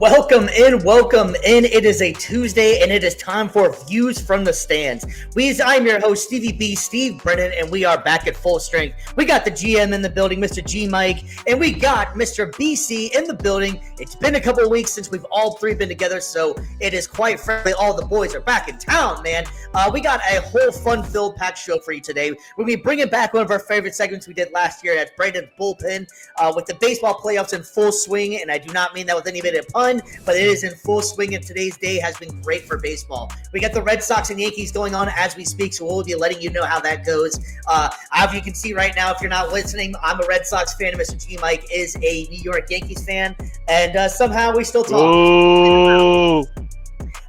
Welcome in. It is a Tuesday, and it is time for Views from the Stands. I'm your host, Stevie B, Steve Brennan, and we are back at full strength. We got the GM in the building, Mr. G Mike, and we got Mr. BC in the building. It's been a couple of weeks since we've all three been together, so it is quite frankly, all the boys are back in town, man. We got a whole fun-filled packed show for you today. We're going to be bringing back one of our favorite segments we did last year. That's Brandon's Bullpen, with the baseball playoffs in full swing, and I do not mean that with any bit of pun, but it is in full swing, and today's day has been great for baseball. We got the Red Sox and Yankees going on as we speak, so we'll be letting you know how that goes. As you can see right now, if you're not listening, I'm a Red Sox fan, and Mr. G Mike is a New York Yankees fan, and somehow we still talk. Ooh.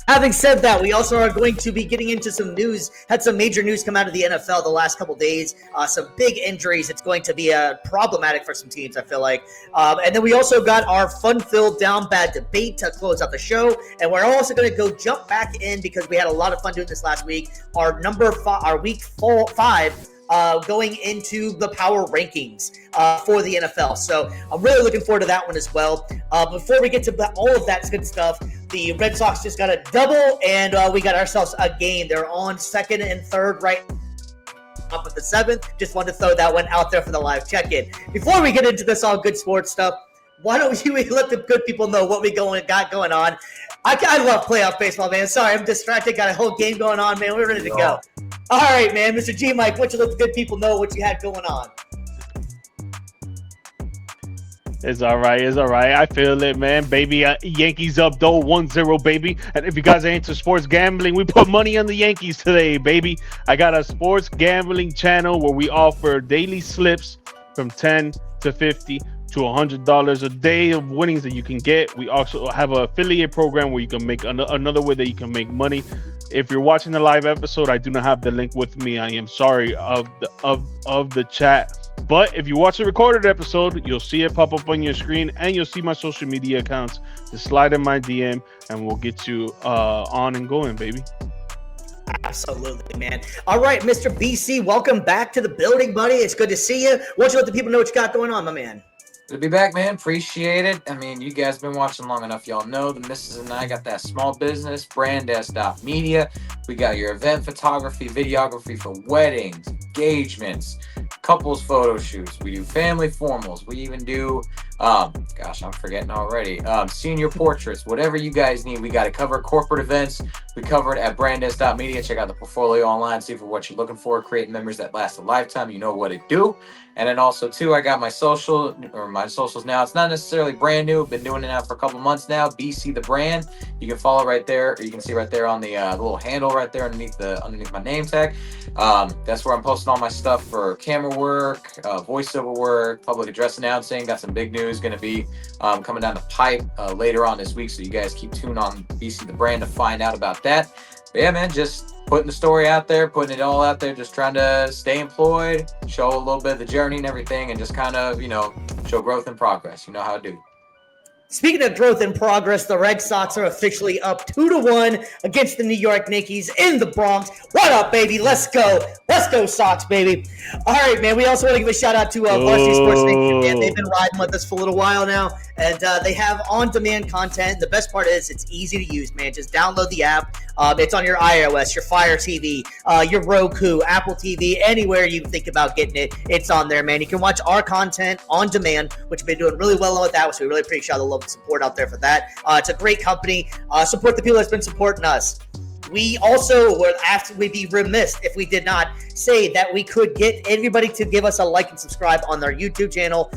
Having said that, we also are going to be getting into some news. Had some major news come out of the NFL the last couple days. Some big injuries. It's going to be problematic for some teams, I feel like. And then we also got our fun-filled Downbad debate to close out the show. And we're also going to go jump back in because we had a lot of fun doing this last week. Our week 5. Going into the power rankings for the NFL. So I'm really looking forward to that one as well. Before we get to all of that good stuff, the Red Sox just got a double, and we got ourselves a game. They're on second and third right up at the seventh. Just wanted to throw that one out there for the live check-in. Before we get into this all good sports stuff, why don't you let the good people know what we got going on? I love playoff baseball, man. Sorry, I'm distracted. Got a whole game going on, man. We're ready to go. All right, man. Mr. G Mike, why don't you let the good people know what you had going on? It's all right. I feel it, man. Baby, Yankees up, though, 1-0, baby. And if you guys are into sports gambling, we put money on the Yankees today, baby. I got a sports gambling channel where we offer daily slips from 10 to 50 to $100 a day of winnings that you can get. We also have an affiliate program where you can make another way that you can make money. If you're watching the live episode, I do not have the link with me. I am sorry of the chat. But if you watch the recorded episode, you'll see it pop up on your screen, and you'll see my social media accounts. Just slide in my DM, and we'll get you on and going, baby. Absolutely, man. All right, Mr. BC, welcome back to the building, buddy. It's good to see you. Why don't you let the people know what you got going on, my man? Good to be back, man. Appreciate it. I mean, you guys been watching long enough. Y'all know the missus and I got that small business, Brandes.media. We got your event photography, videography for weddings, engagements, couples photo shoots. We do family formals. We even do, I'm forgetting already, senior portraits, whatever you guys need. We got it covered. Corporate events, we cover it at Brandes.media. Check out the portfolio online, see for what you're looking for. Create memories that last a lifetime. You know what it do. And then also, too, I got my socials now. It's not necessarily brand new. I've been doing it now for a couple months now. BC the brand. You can follow right there. Or you can see right there on the little handle right there underneath my name tag. That's where I'm posting all my stuff for camera work, voiceover work, public address announcing. Got some big news going to be coming down the pipe later on this week. So you guys keep tuned on BC the brand to find out about that. But yeah, man, just putting the story out there, putting it all out there, just trying to stay employed, show a little bit of the journey and everything, and just kind of, show growth and progress. You know how I do. Speaking of growth and progress, the Red Sox are officially up 2-1 against the New York Yankees in the Bronx. What up, baby? Let's go. Let's go, Sox, baby. All right, man. We also want to give a shout-out to Varsity Sports Nation, man. They've been riding with us for a little while now, and they have on-demand content. The best part is it's easy to use, man. Just download the app. It's on your iOS, your Fire TV, your Roku, Apple TV, anywhere you think about getting it. It's on there, man. You can watch our content on demand, which we've been doing really well with that, so we really appreciate the love and support out there for that. It's a great company. Support the people that's been supporting us. We also we'd be remiss if we did not say that we could get everybody to give us a like and subscribe on their YouTube channel,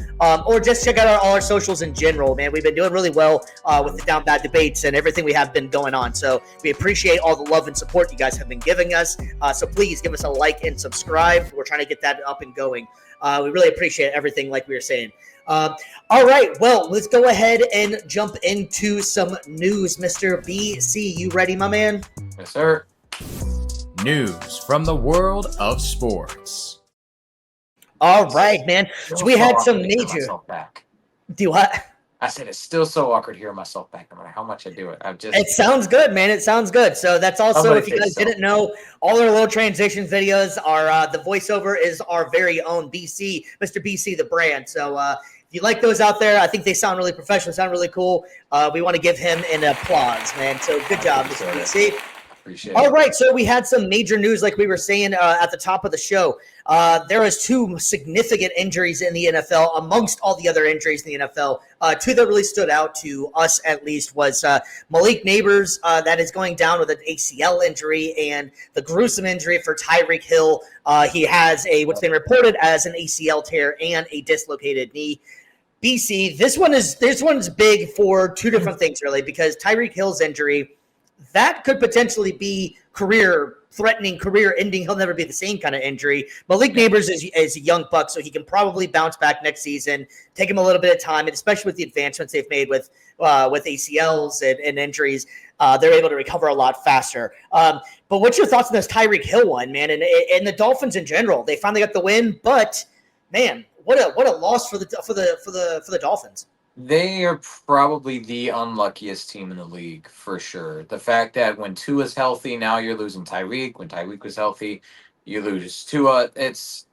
or just check out all our socials in general, man. We've been doing really well with the Downbad debates and everything we have been going on. So we appreciate all the love and support you guys have been giving us. So please give us a like and subscribe. We're trying to get that up and going. We really appreciate everything, like we were saying. All right, well, let's go ahead and jump into some news. Mr. BC, you ready, my man? Yes, sir. News from the world of sports. All right, man. So we had some major. Do what? I said it's still so awkward hearing myself back, no matter how much I do it. It sounds good, man. It sounds good. So that's also, if you guys didn't know, all our little transition videos are the voiceover is our very own BC, Mr. BC the brand. So If you like those out there, I think they sound really professional, sound really cool. We want to give him an applause, man. So good job, Mr. BC. Appreciate All it. right, so we had some major news, like we were saying at the top of the show. There was 2 significant injuries in the NFL amongst all the other injuries in the NFL. 2 that really stood out to us, at least, was Malik Neighbors, that is going down with an ACL injury, and the gruesome injury for Tyreek Hill. He has what's been reported as an ACL tear and a dislocated knee. BC, this one's big for 2 different things, really, because Tyreek Hill's injury, that could potentially be career-threatening, career-ending. He'll never be the same kind of injury. Malik Neighbors is a young buck, so he can probably bounce back next season. Take him a little bit of time, and especially with the advancements they've made with ACLs and injuries, they're able to recover a lot faster. But what's your thoughts on this Tyreek Hill one, man? And the Dolphins in general, they finally got the win, but man, what a loss for the Dolphins. They are probably the unluckiest team in the league for sure. The fact that when Tua is healthy, now you're losing Tyreek. When Tyreek was healthy, you lose Tua. It's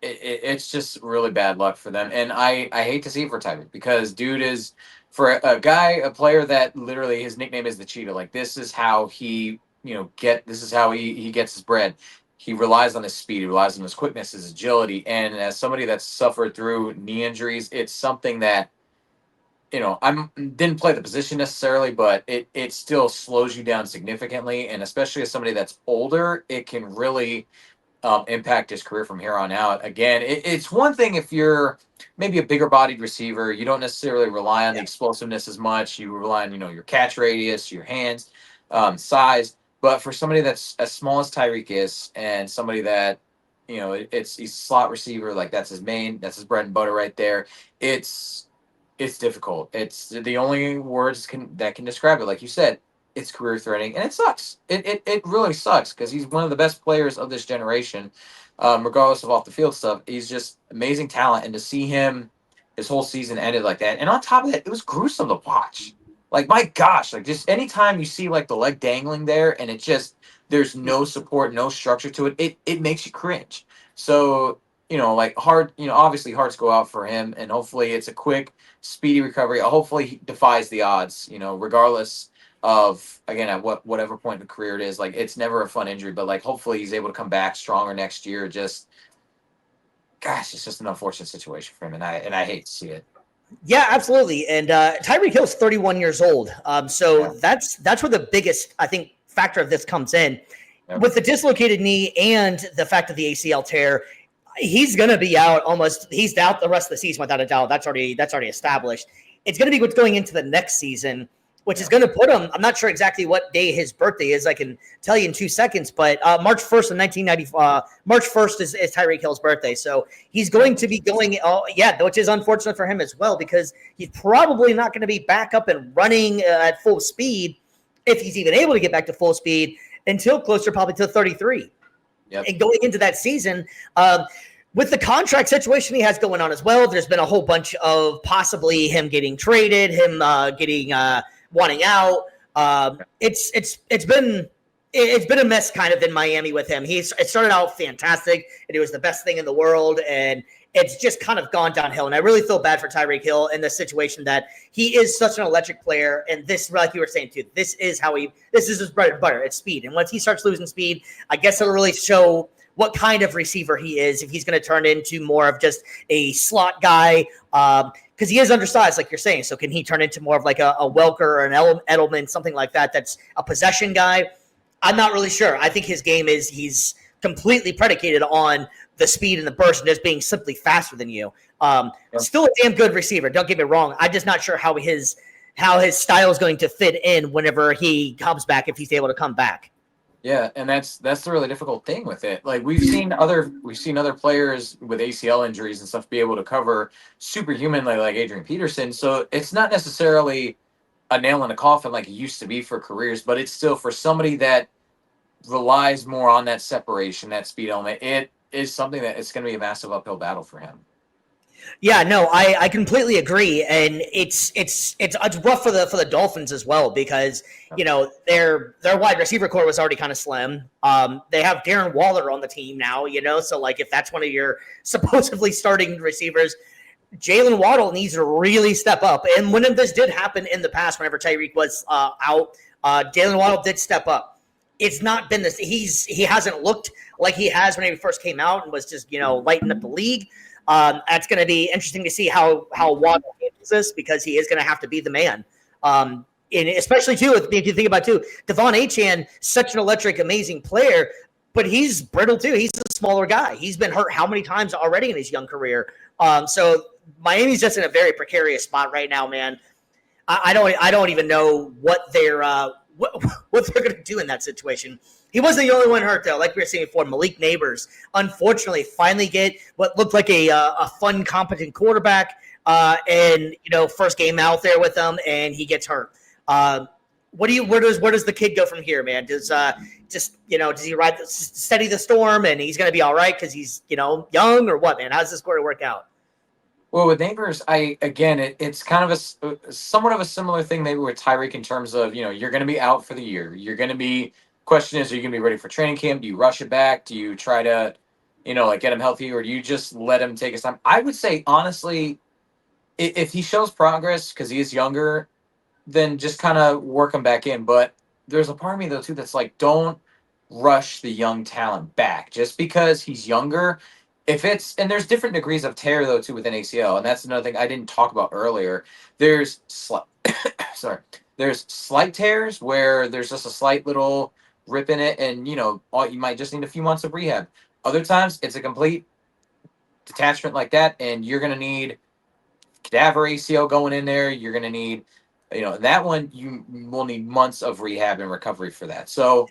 just really bad luck for them. And I hate to see it for Tyreek because dude is, for a player that literally his nickname is the Cheetah. Like, this is how he this is how he gets his bread. He relies on his speed. He relies on his quickness, his agility. And as somebody that's suffered through knee injuries, it's something that, I didn't play the position necessarily, but it still slows you down significantly. And especially as somebody that's older, it can really impact his career from here on out. Again, it's one thing if you're maybe a bigger bodied receiver, you don't necessarily rely on the explosiveness as much. You rely on, your catch radius, your hands, size. But for somebody that's as small as Tyreek is and somebody that, he's a slot receiver, like that's his bread and butter right there. It's difficult. It's the only words that can describe it. Like you said, it's career threatening, and it sucks. It really sucks because he's one of the best players of this generation, regardless of off the field stuff. He's just amazing talent, and to see his whole season ended like that, and on top of that, it was gruesome to watch. Like, my gosh, like just anytime you see like the leg dangling there, and there's no support, no structure to it, it makes you cringe. So obviously hearts go out for him, and hopefully it's a quick, speedy recovery. Hopefully he defies the odds, regardless of, again, at whatever point in the career it is. Like, it's never a fun injury, but like hopefully he's able to come back stronger next year. It's just an unfortunate situation for him, and I hate to see it. Yeah, absolutely. And Tyreek Hill's 31 years old. So that's where the biggest, I think, factor of this comes in. Yep. With the dislocated knee and the fact of the ACL tear, he's going to be out he's out the rest of the season without a doubt. That's already established. It's going to be what's going into the next season, which is going to put him, I'm not sure exactly what day his birthday is. I can tell you in 2 seconds, but March 1st of 1990, March 1st is Tyreek Hill's birthday. So he's going to be going, which is unfortunate for him as well, because he's probably not going to be back up and running at full speed, if he's even able to get back to full speed, until closer probably to 33. Yep. And going into that season, with the contract situation he has going on as well, there's been a whole bunch of possibly him getting traded, him getting wanting out. It's been a mess kind of in Miami with him. It started out fantastic, and it was the best thing in the world, and it's just kind of gone downhill. And I really feel bad for Tyreek Hill in this situation, that he is such an electric player. And this, like you were saying too, this is his bread and butter. It's speed. And once he starts losing speed, I guess it'll really show what kind of receiver he is, if he's going to turn into more of just a slot guy, because he is undersized, like you're saying. So can he turn into more of like a Welker or an Edelman, something like that, that's a possession guy? I'm not really sure. I think his game he's completely predicated on the speed and the burst and just being simply faster than you. Still a damn good receiver, don't get me wrong. I'm just not sure how his style is going to fit in whenever he comes back, if he's able to come back. Yeah, and that's the really difficult thing with it. Like, we've seen other players with ACL injuries and stuff be able to cover superhumanly, like Adrian Peterson. So it's not necessarily a nail in a coffin like it used to be for careers, but it's still, for somebody that relies more on that separation, that speed element, it is something that it's going to be a massive uphill battle for him. Yeah, no, I completely agree, and it's rough for the Dolphins as well, because their wide receiver core was already kind of slim. They have Darren Waller on the team now, so like if that's one of your supposedly starting receivers, Jalen Waddle needs to really step up. And when this did happen in the past, whenever Tyreek was out, Jalen Waddle did step up. It's not been this. He hasn't looked like he has when he first came out and was just lighting up the league. That's going to be interesting to see how Waddle handles this, because he is going to have to be the man. And especially too, if you think about Devon Achane, such an electric, amazing player, but he's brittle too. He's a smaller guy. He's been hurt how many times already in his young career? So Miami's just in a very precarious spot right now, man. I don't even know what they're what they're going to do in that situation. He wasn't the only one hurt, though. Like we were saying before, Malik Neighbors, unfortunately, finally get what looked like a fun, competent quarterback, and first game out there with them, and he gets hurt. Where does the kid go from here, man? Does does he steady the storm and he's going to be all right because he's young, or what, man? How's this going to work out? Well, with Neighbors, it's kind of somewhat of a similar thing maybe with Tyreek in terms of you're going to be out for the year. You're going to be. Question is, are you going to be ready for training camp? Do you rush it back? Do you try to, get him healthy, or do you just let him take his time? I would say, honestly, if he shows progress because he is younger, then just kind of work him back in. But there's a part of me, though, too, that's like, don't rush the young talent back just because he's younger. And there's different degrees of tear, though, too, within ACL. And that's another thing I didn't talk about earlier. There's there's slight tears where there's just a slight little rip in it, and you might just need a few months of rehab. Other times it's a complete detachment like that, and you're going to need cadaver ACL going in there. You're going to need that one, you will need months of rehab and recovery for that. So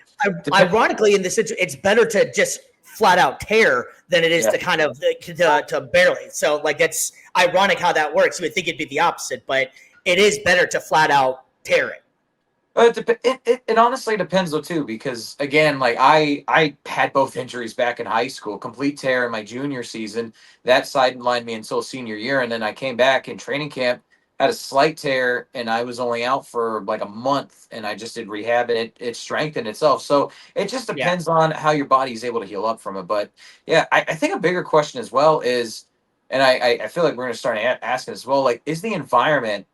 ironically, in this situation, it's better to just flat out tear than it is to kind of to barely. So like, that's ironic how that works. You would think it'd be the opposite, but it is better to flat out tear it. It honestly depends, though, too, because, again, like I had both injuries back in high school, complete tear in my junior season. That sidelined me until senior year, and then I came back in training camp, had a slight tear, and I was only out for like a month, and I just did rehab, and it strengthened itself. So it just depends on how your body is able to heal up from it. But, yeah, I think a bigger question as well is, and I feel like we're going to start asking as well, like, is the environment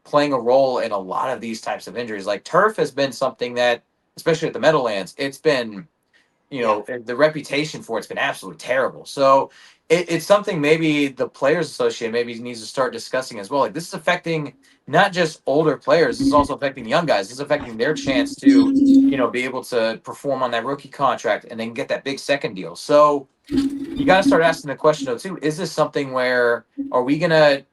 playing a role in a lot of these types of injuries? Like turf has been something that, especially at the Meadowlands, it's been, the reputation for it's been absolutely terrible. So it's something maybe the Players Association maybe needs to start discussing as well. Like this is affecting not just older players, this is also affecting young guys. This is affecting their chance to, be able to perform on that rookie contract and then get that big second deal. So you got to start asking the question, though, too, is this something where are we going to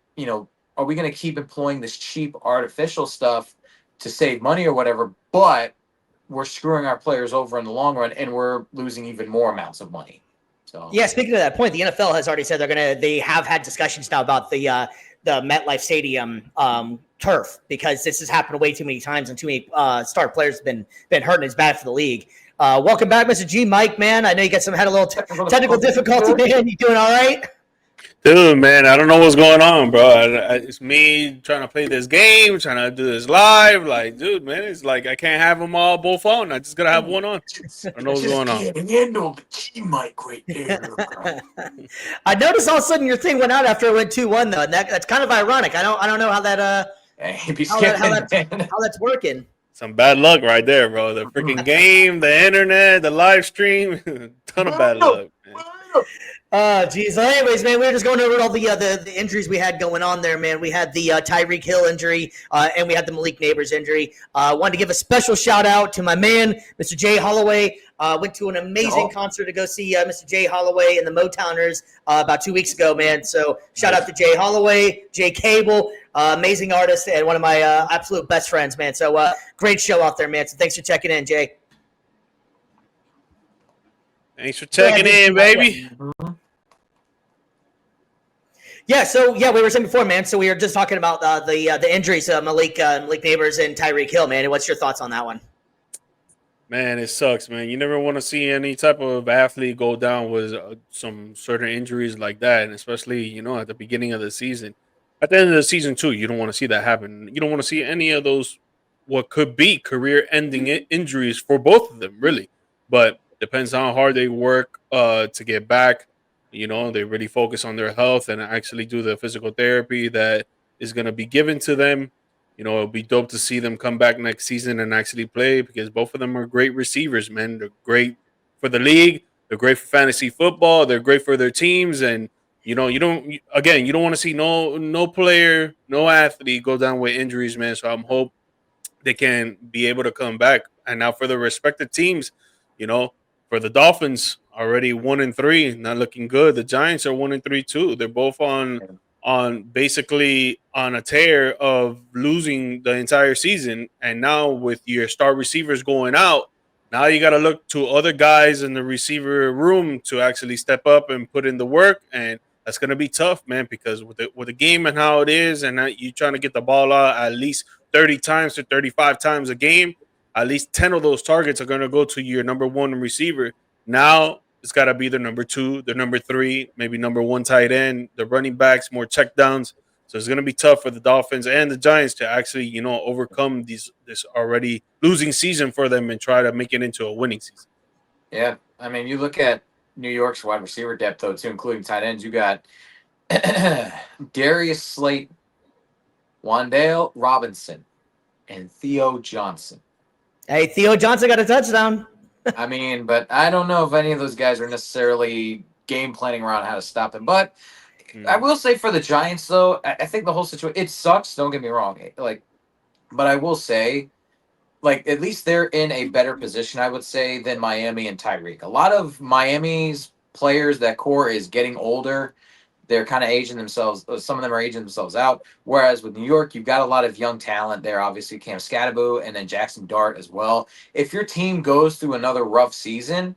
keep employing this cheap artificial stuff to save money or whatever, but we're screwing our players over in the long run and we're losing even more amounts of money? So yeah, speaking of that point, the NFL has already said they have had discussions now about the MetLife Stadium turf, because this has happened way too many times and too many star players have been hurt, and it's bad for the league. Welcome back, Mr. G. Mike, man. I know you had a little technical difficulty, man. You doing all right? Dude, man, I don't know what's going on, bro. It's me trying to play this game, trying to do this live. Like, dude, man, it's like I can't have them all both on. I just gotta have one on. I don't know what's going on. Handle the G mic right there. I noticed all of a sudden your thing went out after it went 2-1, though, and that's kind of ironic. I don't know how how that's working. Some bad luck right there, bro. The freaking game, the internet, the live stream, ton of bad luck, man. Geez. Well, anyways, man, we were just going over all the injuries we had going on there, man. We had the Tyreek Hill injury, and we had the Malik Neighbors injury. Wanted to give a special shout out to my man, Mr. Jay Holloway. Went to an amazing concert to go see Mr. Jay Holloway and the Motowners about 2 weeks ago, man. So shout out to Jay Holloway, Jay Cable, amazing artist, and one of my absolute best friends, man. So great show out there, man. So thanks for checking in, Jay. Thanks for checking in, baby. Yeah, so we were saying before, man. So we were just talking about the injuries, Malik Neighbors and Tyreek Hill, man. And what's your thoughts on that one? Man, it sucks, man. You never want to see any type of athlete go down with some certain injuries like that, and especially at the beginning of the season. At the end of the season too, you don't want to see that happen. You don't want to see any of those what could be career-ending injuries for both of them, really. But depends on how hard they work to get back. They really focus on their health and actually do the physical therapy that is going to be given to them. It'll be dope to see them come back next season and actually play because both of them are great receivers, man. They're great for the league. They're great for fantasy football. They're great for their teams. And, you don't want to see no player, no athlete go down with injuries, man. So I'm hope they can be able to come back. And now for the respective teams, you know, for the Dolphins, already 1-3, not looking good. The Giants are 1-3 too. They're both on basically on a tear of losing the entire season. And now with your star receivers going out, now you got to look to other guys in the receiver room to actually step up and put in the work. And that's going to be tough, man, because with the game and how it is, and you trying to get the ball out at least 30 times to 35 times a game, at least 10 of those targets are going to go to your number one receiver. Now it's got to be the number two, the number three, maybe number one tight end, the running backs, more checkdowns. So it's going to be tough for the Dolphins and the Giants to actually, overcome this already losing season for them and try to make it into a winning season. Yeah, I mean, you look at New York's wide receiver depth, though, too, including tight ends. You got Darius Slayton, Wan'Dale Robinson, and Theo Johnson. Hey, Theo Johnson got a touchdown. I mean, but I don't know if any of those guys are necessarily game planning around how to stop them. But I will say for the Giants, though, I think the whole situation, it sucks. Don't get me wrong. But I will say, at least they're in a better position, I would say, than Miami and Tyreek. A lot of Miami's players, that core is getting older. They're kind of aging themselves. Some of them are aging themselves out. Whereas with New York, you've got a lot of young talent there. Obviously, Cam Scatterbo and then Jackson Dart as well. If your team goes through another rough season,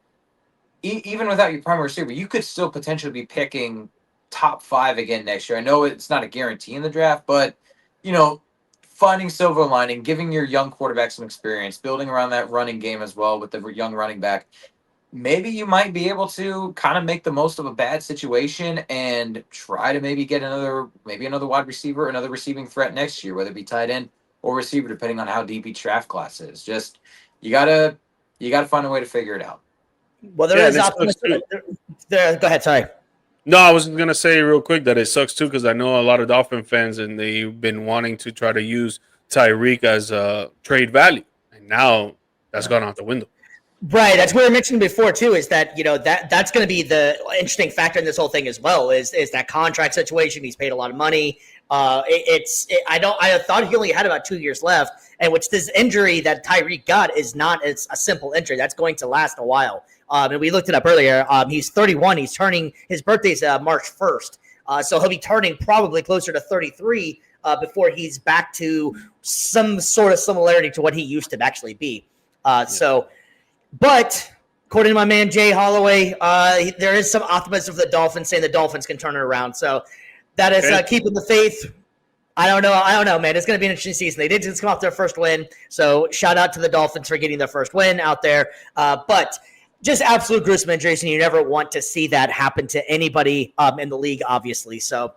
even without your primary receiver, you could still potentially be picking top 5 again next year. I know it's not a guarantee in the draft, but, finding silver lining, giving your young quarterback some experience, building around that running game as well with the young running back, maybe you might be able to kind of make the most of a bad situation and try to maybe get another wide receiver, another receiving threat next year, whether it be tight end or receiver, depending on how deep each draft class is. Just you gotta find a way to figure it out. Well, there is optimism. Go ahead. Sorry. No, I was going to say real quick that it sucks too because I know a lot of Dolphin fans and they've been wanting to try to use Tyreek as a trade value, and now that's gone out the window. Right, that's what I mentioned before too. Is that that's going to be the interesting factor in this whole thing as well. Is that contract situation? He's paid a lot of money. I thought he only had about 2 years left, and which this injury that Tyreek got is not a simple injury. That's going to last a while. And we looked it up earlier. He's 31. He's turning his birthday's March 1st. So he'll be turning probably closer to 33 before he's back to some sort of similarity to what he used to actually be. But according to my man Jay Holloway, there is some optimism for the Dolphins, saying the Dolphins can turn it around. So that is keeping the faith. I don't know, man. It's going to be an interesting season. They did just come off their first win, so shout out to the Dolphins for getting their first win out there. But just absolute gruesome injuries, and you never want to see that happen to anybody in the league, obviously. So,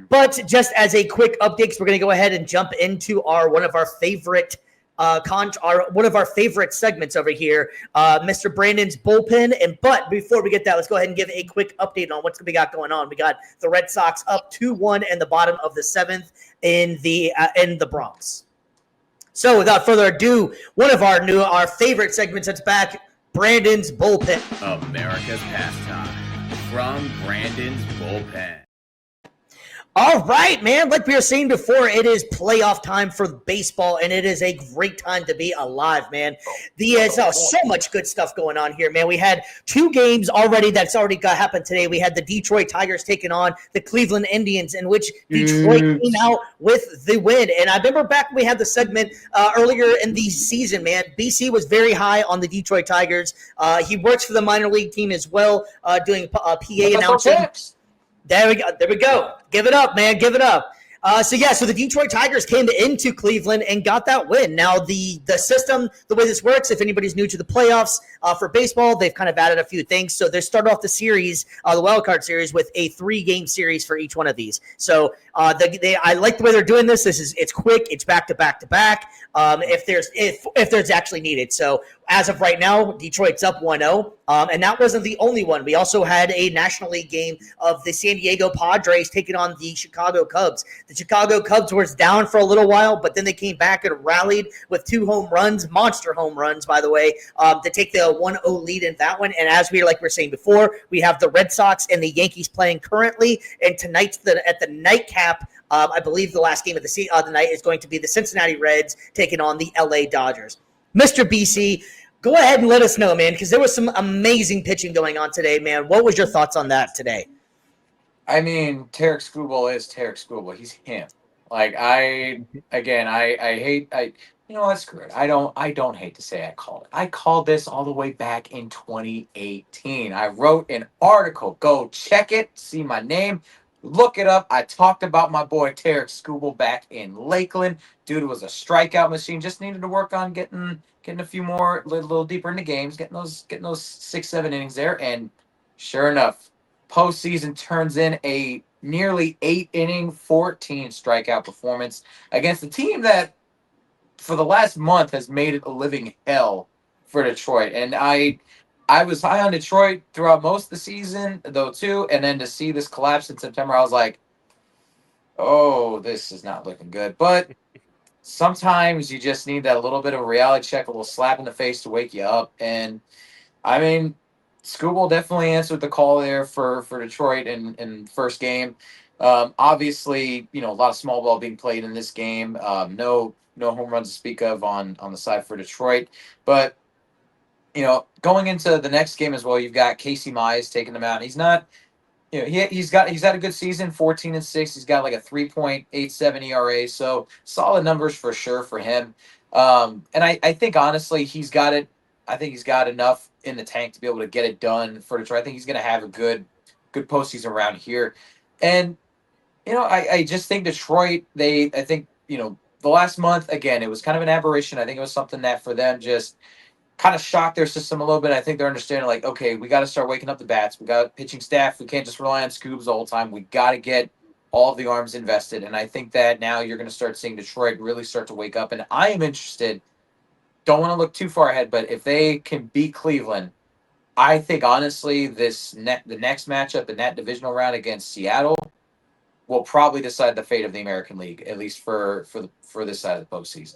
but just as a quick update, because we're going to go ahead and jump into one of our favorite segments over here, Mr. Brandon's bullpen. But before we get that, let's go ahead and give a quick update on what's we got going on. We got the Red Sox up 2-1 in the bottom of the 7th in the Bronx. So without further ado, one of our favorite segments that's back, Brandon's bullpen. America's pastime from Brandon's bullpen. All right, man. Like we were saying before, it is playoff time for baseball, and it is a great time to be alive, man. So much good stuff going on here, man. We had 2 games already that's already happened today. We had the Detroit Tigers taking on the Cleveland Indians, in which Detroit came out with the win. And I remember back when we had the segment earlier in the season, man, BC was very high on the Detroit Tigers. He works for the minor league team as well, doing PA announcing. There we go. Give it up, man. Give it up. So the Detroit Tigers came into Cleveland and got that win. Now, the system, the way this works, if anybody's new to the playoffs for baseball, they've kind of added a few things. So they started off the series, the wild card series, with a 3-game series for each one of these. So I like the way they're doing this. It's quick. It's back to back to back. If there's actually needed. So As of right now, Detroit's up 1-0, and that wasn't the only one. We also had a National League game of the San Diego Padres taking on the Chicago Cubs. The Chicago Cubs were down for a little while, but then they came back and rallied with 2 home runs, monster home runs, by the way, to take the 1-0 lead in that one. And as we were saying before, we have the Red Sox and the Yankees playing currently, and tonight's at the nightcap. I believe the last game of the night is going to be the Cincinnati Reds taking on the LA Dodgers. Mr. BC, go ahead and let us know, man, because there was some amazing pitching going on today, man. What was your thoughts on that today? I mean, Tarek Skubal is Tarek Skubal. He's him. Like I hate you know what, screw it. I don't hate to say I called it. I called this all the way back in 2018. I wrote an article. Go check it, see my name, look it up. I talked about my boy Tarek Skubal back in Lakeland. Dude was a strikeout machine. Just needed to work on getting a few more, little deeper into games, getting those 6-7 innings there. And sure enough, postseason turns in a nearly 8-inning, 14 strikeout performance against a team that for the last month has made it a living hell for Detroit. And I was high on Detroit throughout most of the season, though, too. And then to see this collapse in September, I was like, oh, this is not looking good. But sometimes you just need that little bit of a reality check, a little slap in the face to wake you up. And, I mean, Skubal definitely answered the call there for Detroit in first game. Obviously, a lot of small ball being played in this game. No home runs to speak of on the side for Detroit. But, going into the next game as well, you've got Casey Mize taking them out. He's not, he's had a good season, 14-6. He's got like a 3.87 ERA, so solid numbers for sure for him. And I think honestly he's got it. I think he's got enough in the tank to be able to get it done for Detroit. I think he's going to have a good postseason around here. And I just think Detroit. I think the last month again, it was kind of an aberration. I think it was something that for them just kind of shocked their system a little bit. I think they're understanding, like, okay, we got to start waking up the bats. We got pitching staff. We can't just rely on Scoobs the whole time. We got to get all of the arms invested. And I think that now you're going to start seeing Detroit really start to wake up. And I am interested. Don't want to look too far ahead, but if they can beat Cleveland, I think honestly the next matchup in that divisional round against Seattle will probably decide the fate of the American League, at least for this side of the postseason.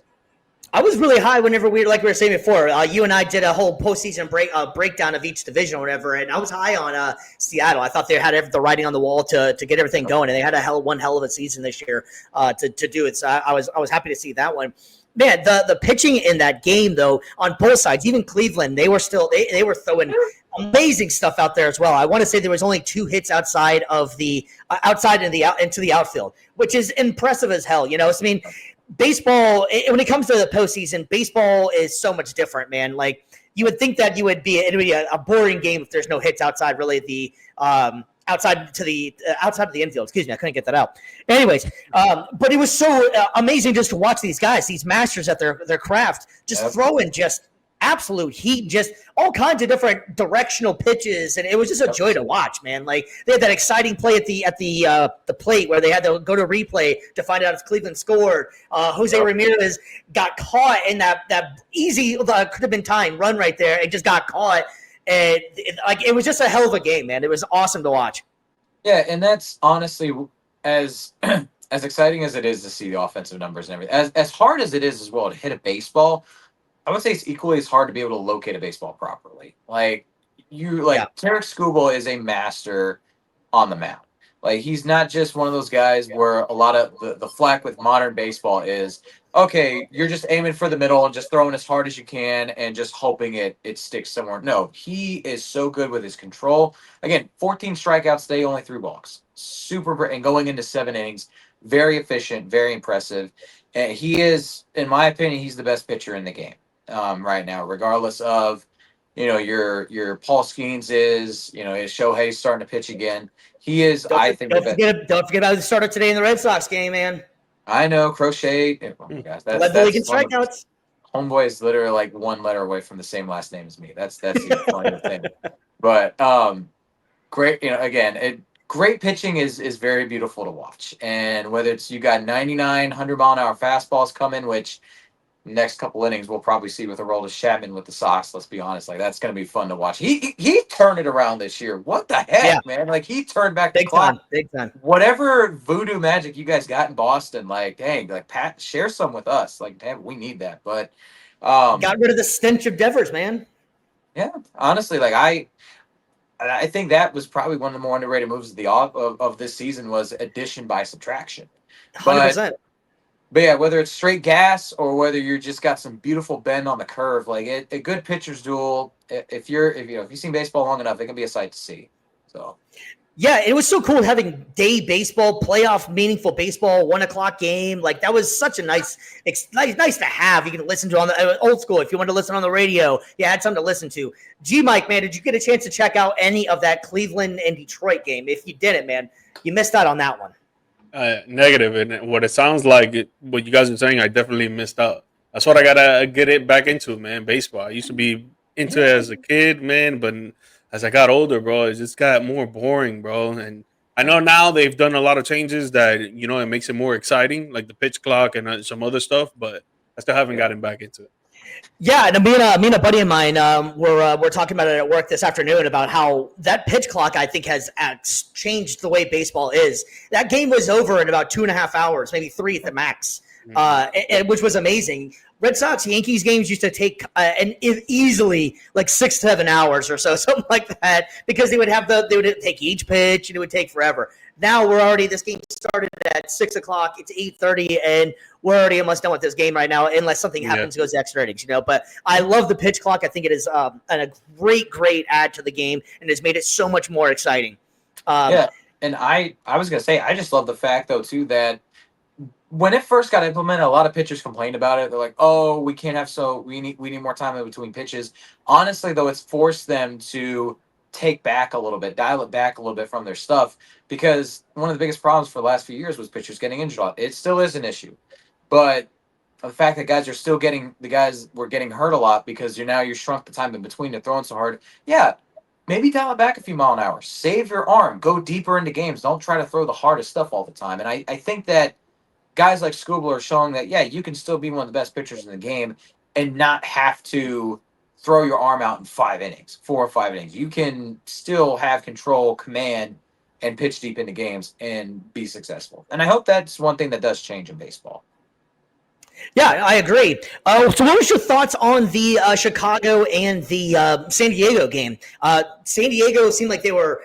I was really high whenever we were saying before. You and I did a whole postseason breakdown of each division or whatever, and I was high on Seattle. I thought they had the writing on the wall to get everything going, and they had one hell of a season this year to do it. So I was happy to see that one. Man, the pitching in that game though, on both sides, even Cleveland, they were throwing amazing stuff out there as well. I want to say there was only 2 hits outside of the into the outfield, which is impressive as hell. I mean, baseball, when it comes to the postseason, baseball is so much different, man. Like, you would think that it would be a boring game if there's no hits outside really the outside of the infield. Excuse me, I couldn't get that out. Anyways, but it was so amazing just to watch these guys, these masters at their craft, just throwing just absolute heat, just all kinds of different directional pitches, and it was just a joy to watch, man. Like, they had that exciting play at the plate where they had to go to replay to find out if Cleveland scored. Jose Ramirez got caught in that easy, could have been timed run right there, and just got caught. And it was just a hell of a game, man. It was awesome to watch. Yeah, and that's honestly as exciting as it is to see the offensive numbers and everything. As hard as it is as well to hit a baseball, I would say it's equally as hard to be able to locate a baseball properly. Tarek Skubal is a master on the mound. Like, he's not just one of those guys where a lot of the flack with modern baseball is, okay, you're just aiming for the middle and just throwing as hard as you can and just hoping it sticks somewhere. No, he is so good with his control. Again, 14 strikeouts today, only 3 walks. Super, and going into 7 innings, very efficient, very impressive. And he is, in my opinion, he's the best pitcher in the game right now, regardless of, your Paul Skeens is Shohei's starting to pitch again. He is, I think, don't forget about the starter today in the Red Sox game, man. I know, Crochet. Oh my gosh, led the league in strikeouts. Homeboy is literally like 1 letter away from the same last name as me. That's the funny thing. But great. Again, great pitching is very beautiful to watch. And whether it's you got 99, 100 mile an hour fastballs coming, which next couple innings we'll probably see with Aroldis Chapman with the Sox. Let's be honest, like that's going to be fun to watch. He turned it around this year. What the Yeah, heck, man? Like he turned back the big clock. time, big time. Whatever voodoo magic you guys got in Boston, like dang, like Pat, share some with us. Like damn, we need that. But Got rid of the stench of Devers, man. yeah, honestly, like I think that was probably one of the more underrated moves of of this season was addition by subtraction. But 100%. But yeah, whether it's straight gas or whether you're just got some beautiful bend on the curve, like a good pitcher's duel. If you've seen baseball long enough, it can be a sight to see. So Yeah, it was so cool having day baseball, playoff, meaningful baseball, 1 o'clock game. Like that was such a nice to have. You can listen to on the old school. If you want to listen on the radio, you had something to listen to. G Mike, man, did you get a chance to check out any of that Cleveland and Detroit game? If you didn't, man, you missed out on that one. Negative, and what it sounds like, what you guys are saying, I definitely missed out. That's what I gotta get it back into, man. Baseball. I used to be into it as a kid, man, but as I got older, bro, it just got more boring, bro. And I know now they've done a lot of changes that it makes it more exciting, like the pitch clock and some other stuff. But I still haven't gotten back into it. Yeah, and me and a buddy of mine, we're talking about it at work this afternoon about how that pitch clock I think has changed the way baseball is. That game was over in about 2.5 hours, maybe 3 at the max, which was amazing. Red Sox Yankees games used to take easily like 6-7 hours or so, something like that, because they would take each pitch and it would take forever. Now this game started at 6 o'clock. It's 8:30, and we're already almost done with this game right now, unless something happens, goes to extra innings, But I love the pitch clock. I think it is a great add to the game, and has made it so much more exciting. and I was gonna say I just love the fact though too that when it first got implemented, a lot of pitchers complained about it. They're like, "Oh, we can't have we need more time in between pitches." Honestly, though, it's forced them to take back a little bit, dial it back a little bit from their stuff because one of the biggest problems for the last few years was pitchers getting injured a lot. It still is an issue, but the fact that guys were getting hurt a lot because you're shrunk the time in between to throwing so hard. Yeah, maybe dial it back a few mile an hour. Save your arm. Go deeper into games. Don't try to throw the hardest stuff all the time. And I think that guys like Skubal are showing that, yeah, you can still be one of the best pitchers in the game and not have to throw your arm out in 4 or 5 innings. You can still have control, command, and pitch deep into games and be successful. And I hope that's one thing that does change in baseball. Yeah, I agree. So what was your thoughts on the Chicago and the San Diego game? San Diego seemed like they were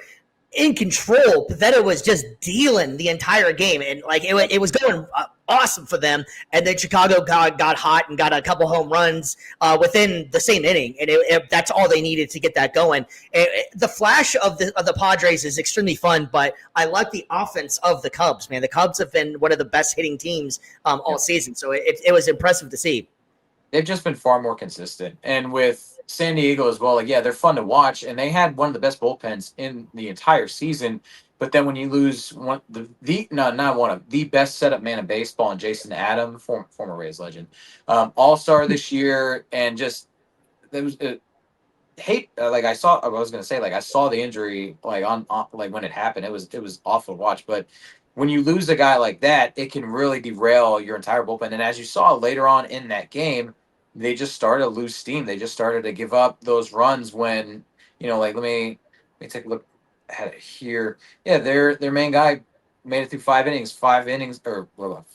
in control. Pivetta was just dealing the entire game, and like it was going awesome for them. And then Chicago got hot and got a couple home runs within the same inning, and that's all they needed to get that going. The flash of the Padres is extremely fun, but I like the offense of the Cubs. Man, the Cubs have been one of the best hitting teams all season, so it was impressive to see. They've just been far more consistent, and with San Diego as well, like they're fun to watch, and they had one of the best bullpens in the entire season. But then when you lose not one of the best setup man in baseball, and Jason Adam, former Rays legend, all-star this year, and just there was I saw the injury on like when it happened. It was awful to watch, but when you lose a guy like that, it can really derail your entire bullpen. And as you saw later on in that game, they just started to lose steam. They just started to give up those runs when, let me take a look at it here. Yeah, their main guy made it through 5 innings, 5 innings, 9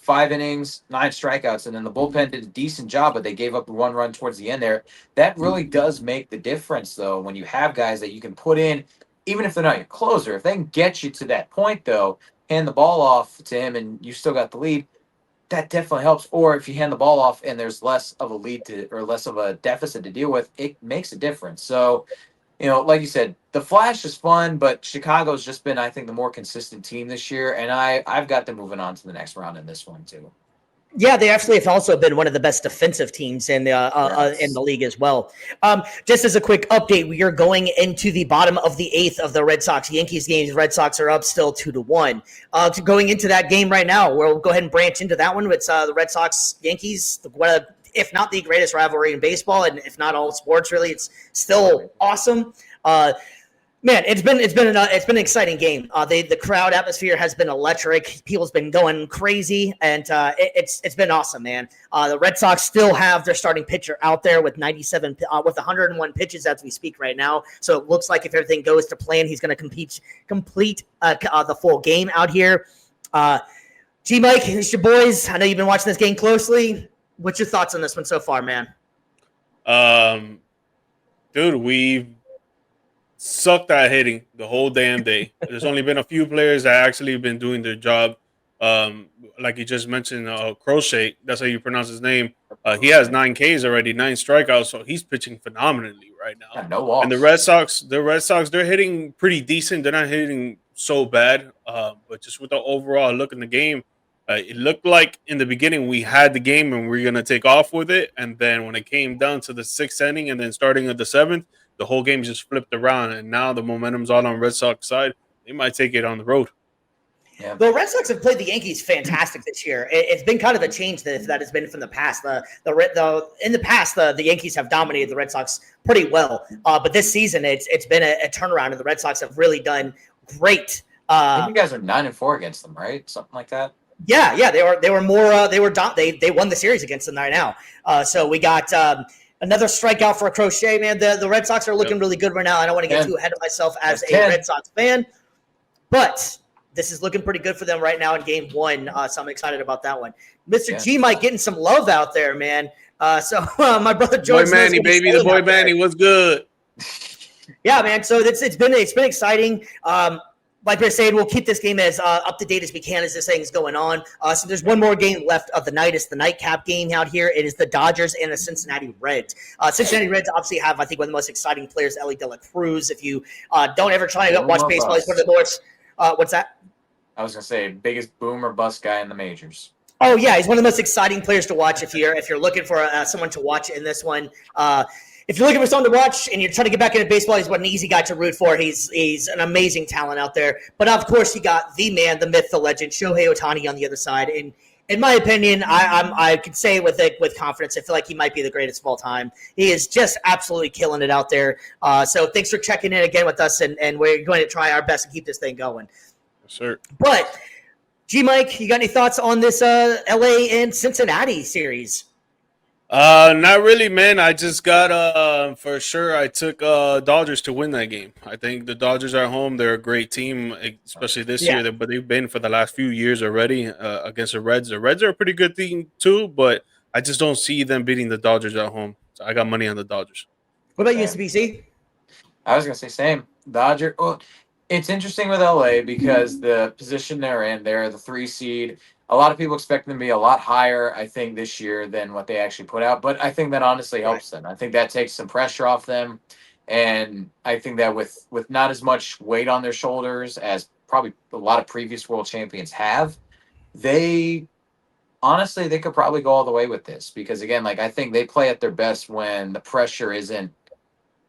strikeouts, and then the bullpen did a decent job, but they gave up 1 run towards the end there. That really does make the difference, though, when you have guys that you can put in, even if they're not your closer. If they can get you to that point, though, hand the ball off to him and you still got the lead, that definitely helps. Or if you hand the ball off and there's less of a lead or less of a deficit to deal with, it makes a difference. So, like you said, the flash is fun, but Chicago's just been, I think, the more consistent team this year, and I've got them moving on to the next round in this one too. Yeah, they actually have also been one of the best defensive teams in the league as well. Just as a quick update, we are going into the bottom of the 8th of the Red Sox-Yankees games. Red Sox are up still 2-1. Going into that game right now, we'll go ahead and branch into that one. It's the Red Sox-Yankees, one of, if not the greatest rivalry in baseball, and if not all sports, really, it's still awesome. Man, it's been an exciting game. The crowd atmosphere has been electric. People's been going crazy, and it's been awesome, man. The Red Sox still have their starting pitcher out there with 101 pitches as we speak right now. So it looks like if everything goes to plan, he's going to complete the full game out here. G Mike, it's your boys. I know you've been watching this game closely. What's your thoughts on this one so far, man? Dude, we've sucked at hitting the whole damn day. There's only been a few players that actually been doing their job. Like you just mentioned, Crochet, that's how you pronounce his name. He has 9 Ks already, 9 strikeouts, so he's pitching phenomenally right now. Yeah, no walks. And the Red Sox, they're hitting pretty decent. They're not hitting so bad, but just with the overall look in the game, it looked like in the beginning we had the game and we were going to take off with it. And then when it came down to the 6th inning and then starting at the 7th, the whole game just flipped around. And now the momentum's all on Red Sox side. They might take it on the road. Yeah. The Red Sox have played the Yankees fantastic this year. It's been kind of a change that has been from the past. In the past, the Yankees have dominated the Red Sox pretty well. But this season, it's been a turnaround, and the Red Sox have really done great. I think you guys are 9-4 against them, right? Something like that. Yeah, they won the series against them right now. So we got another strikeout for a Crochet, man. The Red Sox are looking really good right now. I don't want to get too ahead of myself as a Red Sox fan, but this is looking pretty good for them right now in game 1. So I'm excited about that one. Mr. G Mike getting some love out there, man. So my brother George, boy Manny, baby, the boy Manny, what's good? Yeah, man. So it's been exciting. Like we're saying, we'll keep this game as up to date as we can as this thing's going on. So there's one more game left of the night. It's the nightcap game out here. It is the Dodgers and the Cincinnati Reds. Cincinnati Reds obviously have, I think, one of the most exciting players, Ellie De La Cruz. If you don't ever try to watch baseball, he's one of the most. What's that? I was gonna say biggest boom or bust guy in the majors. Oh yeah, he's one of the most exciting players to watch if you're looking for someone to watch in this one. If you're looking for someone to watch and you're trying to get back into baseball, he's an easy guy to root for. He's an amazing talent out there. But of course, you got the man, the myth, the legend, Shohei Ohtani on the other side. And in my opinion, I could say with confidence, I feel like he might be the greatest of all time. He is just absolutely killing it out there. So thanks for checking in again with us, and we're going to try our best to keep this thing going. Yes, sir. But G Mike, you got any thoughts on this LA and Cincinnati series? Not really, man. I just got for sure. I took Dodgers to win that game. I think the Dodgers are home. They're a great team, especially this year. But they've been for the last few years already against the Reds. The Reds are a pretty good team too, but I just don't see them beating the Dodgers at home. So I got money on the Dodgers. What about you, SBC? I was gonna say same. Dodger. Well, it's interesting with LA because the position they're in, they're the 3 seed. A lot of people expect them to be a lot higher, I think, this year than what they actually put out. But I think that honestly helps them. I think that takes some pressure off them. And I think that with not as much weight on their shoulders as probably a lot of previous world champions have, they could probably go all the way with this. Because, again, I think they play at their best when the pressure isn't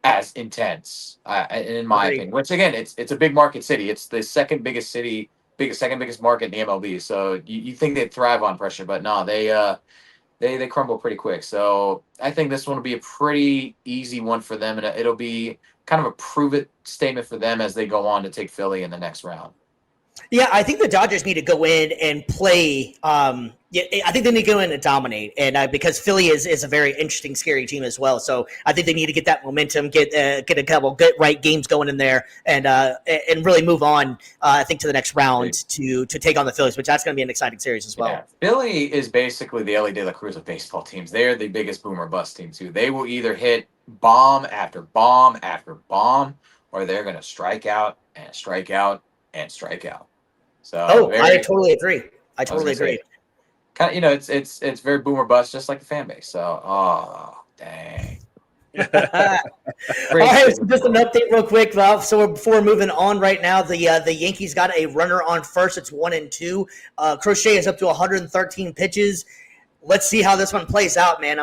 as intense, in my opinion. Which, again, it's a big market city. It's the second biggest city. Second biggest market in the MLB, so you think they'd thrive on pressure, but no, they crumble pretty quick. So I think this one will be a pretty easy one for them, and it'll be kind of a prove-it statement for them as they go on to take Philly in the next round. Yeah, I think the Dodgers need to go in and play. I think they need to go in and dominate, and because Philly is a very interesting, scary team as well. So I think they need to get that momentum, get a couple good right games going in there, and really move on. I think to the next round to take on the Phillies, which that's going to be an exciting series as well. Yeah. Philly is basically the Ellie De La Cruz of baseball teams. They're the biggest boom or bust team too. They will either hit bomb after bomb after bomb, or they're going to strike out and strike out and strike out. So I totally agree. I totally agree. Kind of, it's very boomer bust, just like the fan base. So, dang. All right, so just an update real quick. So before moving on right now, the Yankees got a runner on first. It's 1-2. Crochet is up to 113 pitches. Let's see how this one plays out, man.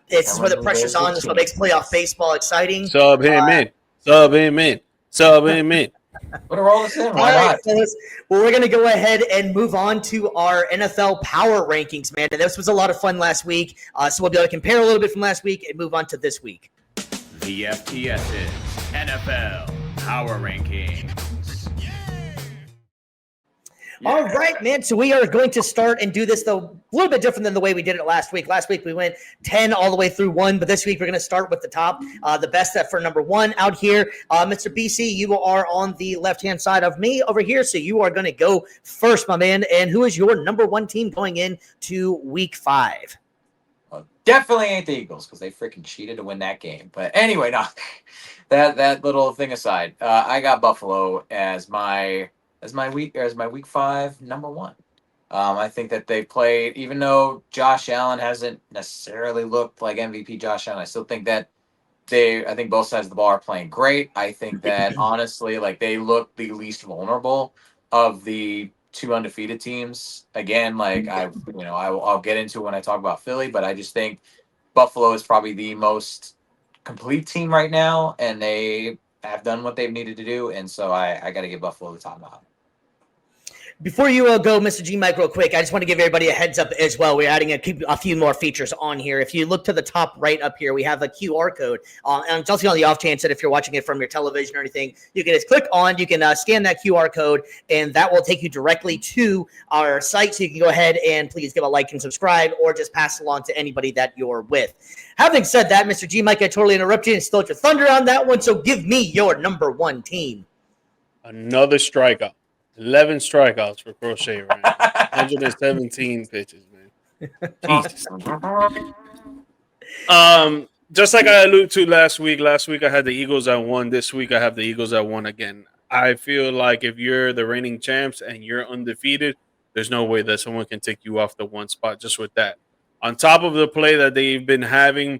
This is where the pressure's on. This is what makes playoff baseball exciting. Sub him in. What a roll this in. Why not? Fellas, well, we're going to go ahead and move on to our NFL power rankings, man. And this was a lot of fun last week. So we'll be able to compare a little bit from last week and move on to this week. The FTS's NFL Power Rankings. All right, man. So we are going to start and do this, though, a little bit different than the way we did it last week. Last week we went 10 all the way through 1, but this week we're going to start with the top, the best for number 1 out here. Mr. BC, you are on the left-hand side of me over here, so you are going to go first, my man. And who is your number 1 team going into week 5? Well, definitely ain't the Eagles because they freaking cheated to win that game. But anyway, no, that little thing aside, I got Buffalo as my week 5 number 1. I think that they played, even though Josh Allen hasn't necessarily looked like MVP Josh Allen, I still think that I think both sides of the ball are playing great. I think that honestly, like, they look the least vulnerable of the 2 undefeated teams. Again, like, I'll get into it when I talk about Philly, but I just think Buffalo is probably the most complete team right now, and they have done what they've needed to do, and so I got to give Buffalo the top nod. Before you go, Mr. G Mike, real quick, I just want to give everybody a heads up as well. We're adding a few more features on here. If you look to the top right up here, we have a QR code. And just on the off chance that if you're watching it from your television or anything, you can just click on, you can scan that QR code, and that will take you directly to our site. So you can go ahead and please give a like and subscribe, or just pass it along to anybody that you're with. Having said that, Mr. G Mike, I totally interrupted you and stole your thunder on that one. So give me your number 1 team. Another strikeout. 11 strikeouts for Crochet right now. 117 pitches, man. Jesus. Just like I alluded to last week I had the Eagles at 1. This week I have the Eagles at 1 again. I feel like if you're the reigning champs and you're undefeated, there's no way that someone can take you off the 1 spot just with that. On top of the play that they've been having,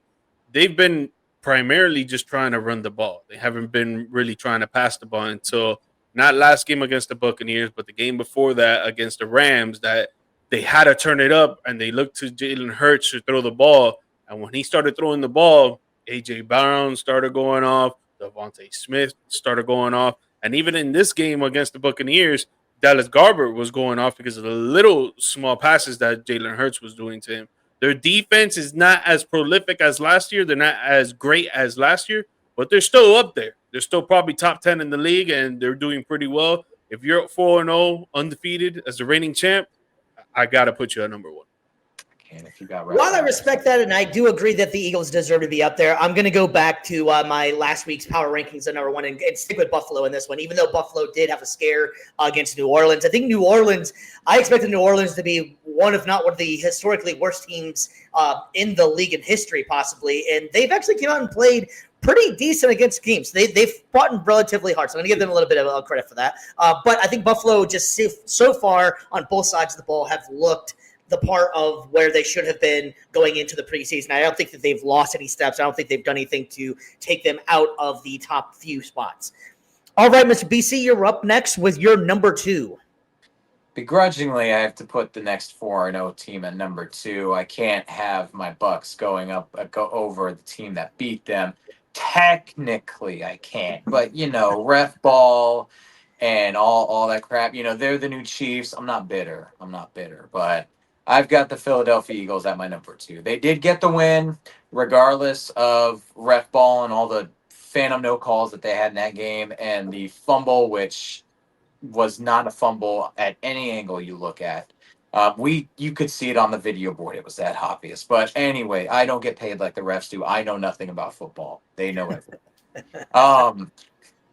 they've been primarily just trying to run the ball. They haven't been really trying to pass the ball until not last game against the Buccaneers, but the game before that against the Rams, that they had to turn it up, and they looked to Jalen Hurts to throw the ball. And when he started throwing the ball, A.J. Brown started going off, Devontae Smith started going off. And even in this game against the Buccaneers, Dallas Goedert was going off because of the little small passes that Jalen Hurts was doing to him. Their defense is not as prolific as last year. They're not as great as last year, but they're still up there. They're still probably top 10 in the league, and they're doing pretty well. If you're 4-0, undefeated as the reigning champ, I got to put you at number 1. If you got While I respect that, and I do agree that the Eagles deserve to be up there, I'm going to go back to my last week's power rankings at number 1 and stick with Buffalo in this one, even though Buffalo did have a scare against New Orleans. I think I expected New Orleans to be one, if not one of the historically worst teams in the league in history, possibly, and they've actually come out and played pretty decent against teams. They've fought relatively hard, so I'm going to give them a little bit of credit for that. But I think Buffalo just so far on both sides of the ball have looked the part of where they should have been going into the preseason. I don't think that they've lost any steps. I don't think they've done anything to take them out of the top few spots. All right, Mr. BC, you're up next with your number 2. Begrudgingly, I have to put the next 4-0 team at number 2. I can't have my Bucks go over the team that beat them. Technically, I can't, but ref ball and all that crap. They're the new Chiefs. I'm not bitter, but I've got the Philadelphia Eagles at my number 2. They did get the win, regardless of ref ball and all the phantom no calls that they had in that game, and the fumble, which was not a fumble at any angle you look at. You could see it on the video board. It was that obvious. But anyway, I don't get paid like the refs do. I know nothing about football. They know everything.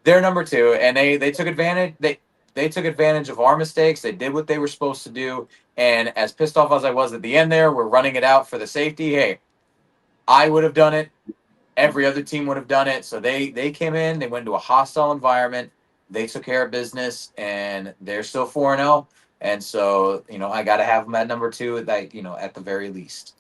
They're number 2, and they took advantage. They took advantage of our mistakes. They did what they were supposed to do. And as pissed off as I was at the end there, we're running it out for the safety. Hey, I would have done it. Every other team would have done it. So they came in. They went into a hostile environment. They took care of business, and they're still 4-0. And so, I got to have them at number 2 at the very least.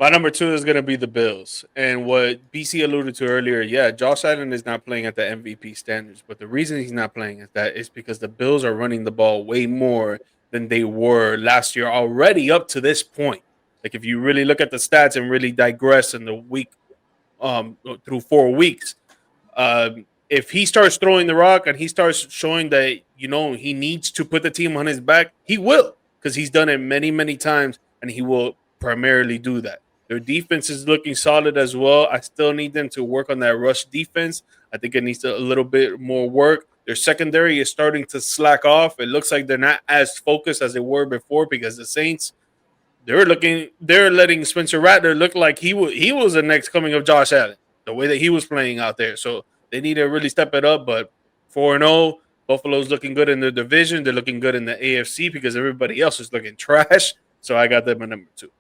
My number 2 is going to be the Bills. And what BC alluded to earlier, yeah, Josh Allen is not playing at the MVP standards. But the reason he's not playing at that is because the Bills are running the ball way more than they were last year already up to this point. Like, if you really look at the stats and really digress in the week through 4 weeks, if he starts throwing the rock and he starts showing that, he needs to put the team on his back, he will, because he's done it many, many times, and he will primarily do that. Their defense is looking solid as well. I still need them to work on that rush defense. I think it needs a little bit more work. Their secondary is starting to slack off. It looks like they're not as focused as they were before because the Saints, they're letting Spencer Rattler look like he was the next coming of Josh Allen, the way that he was playing out there. So they need to really step it up. But 4-0, Buffalo's looking good in the division. They're looking good in the AFC because everybody else is looking trash. So I got them at number 2.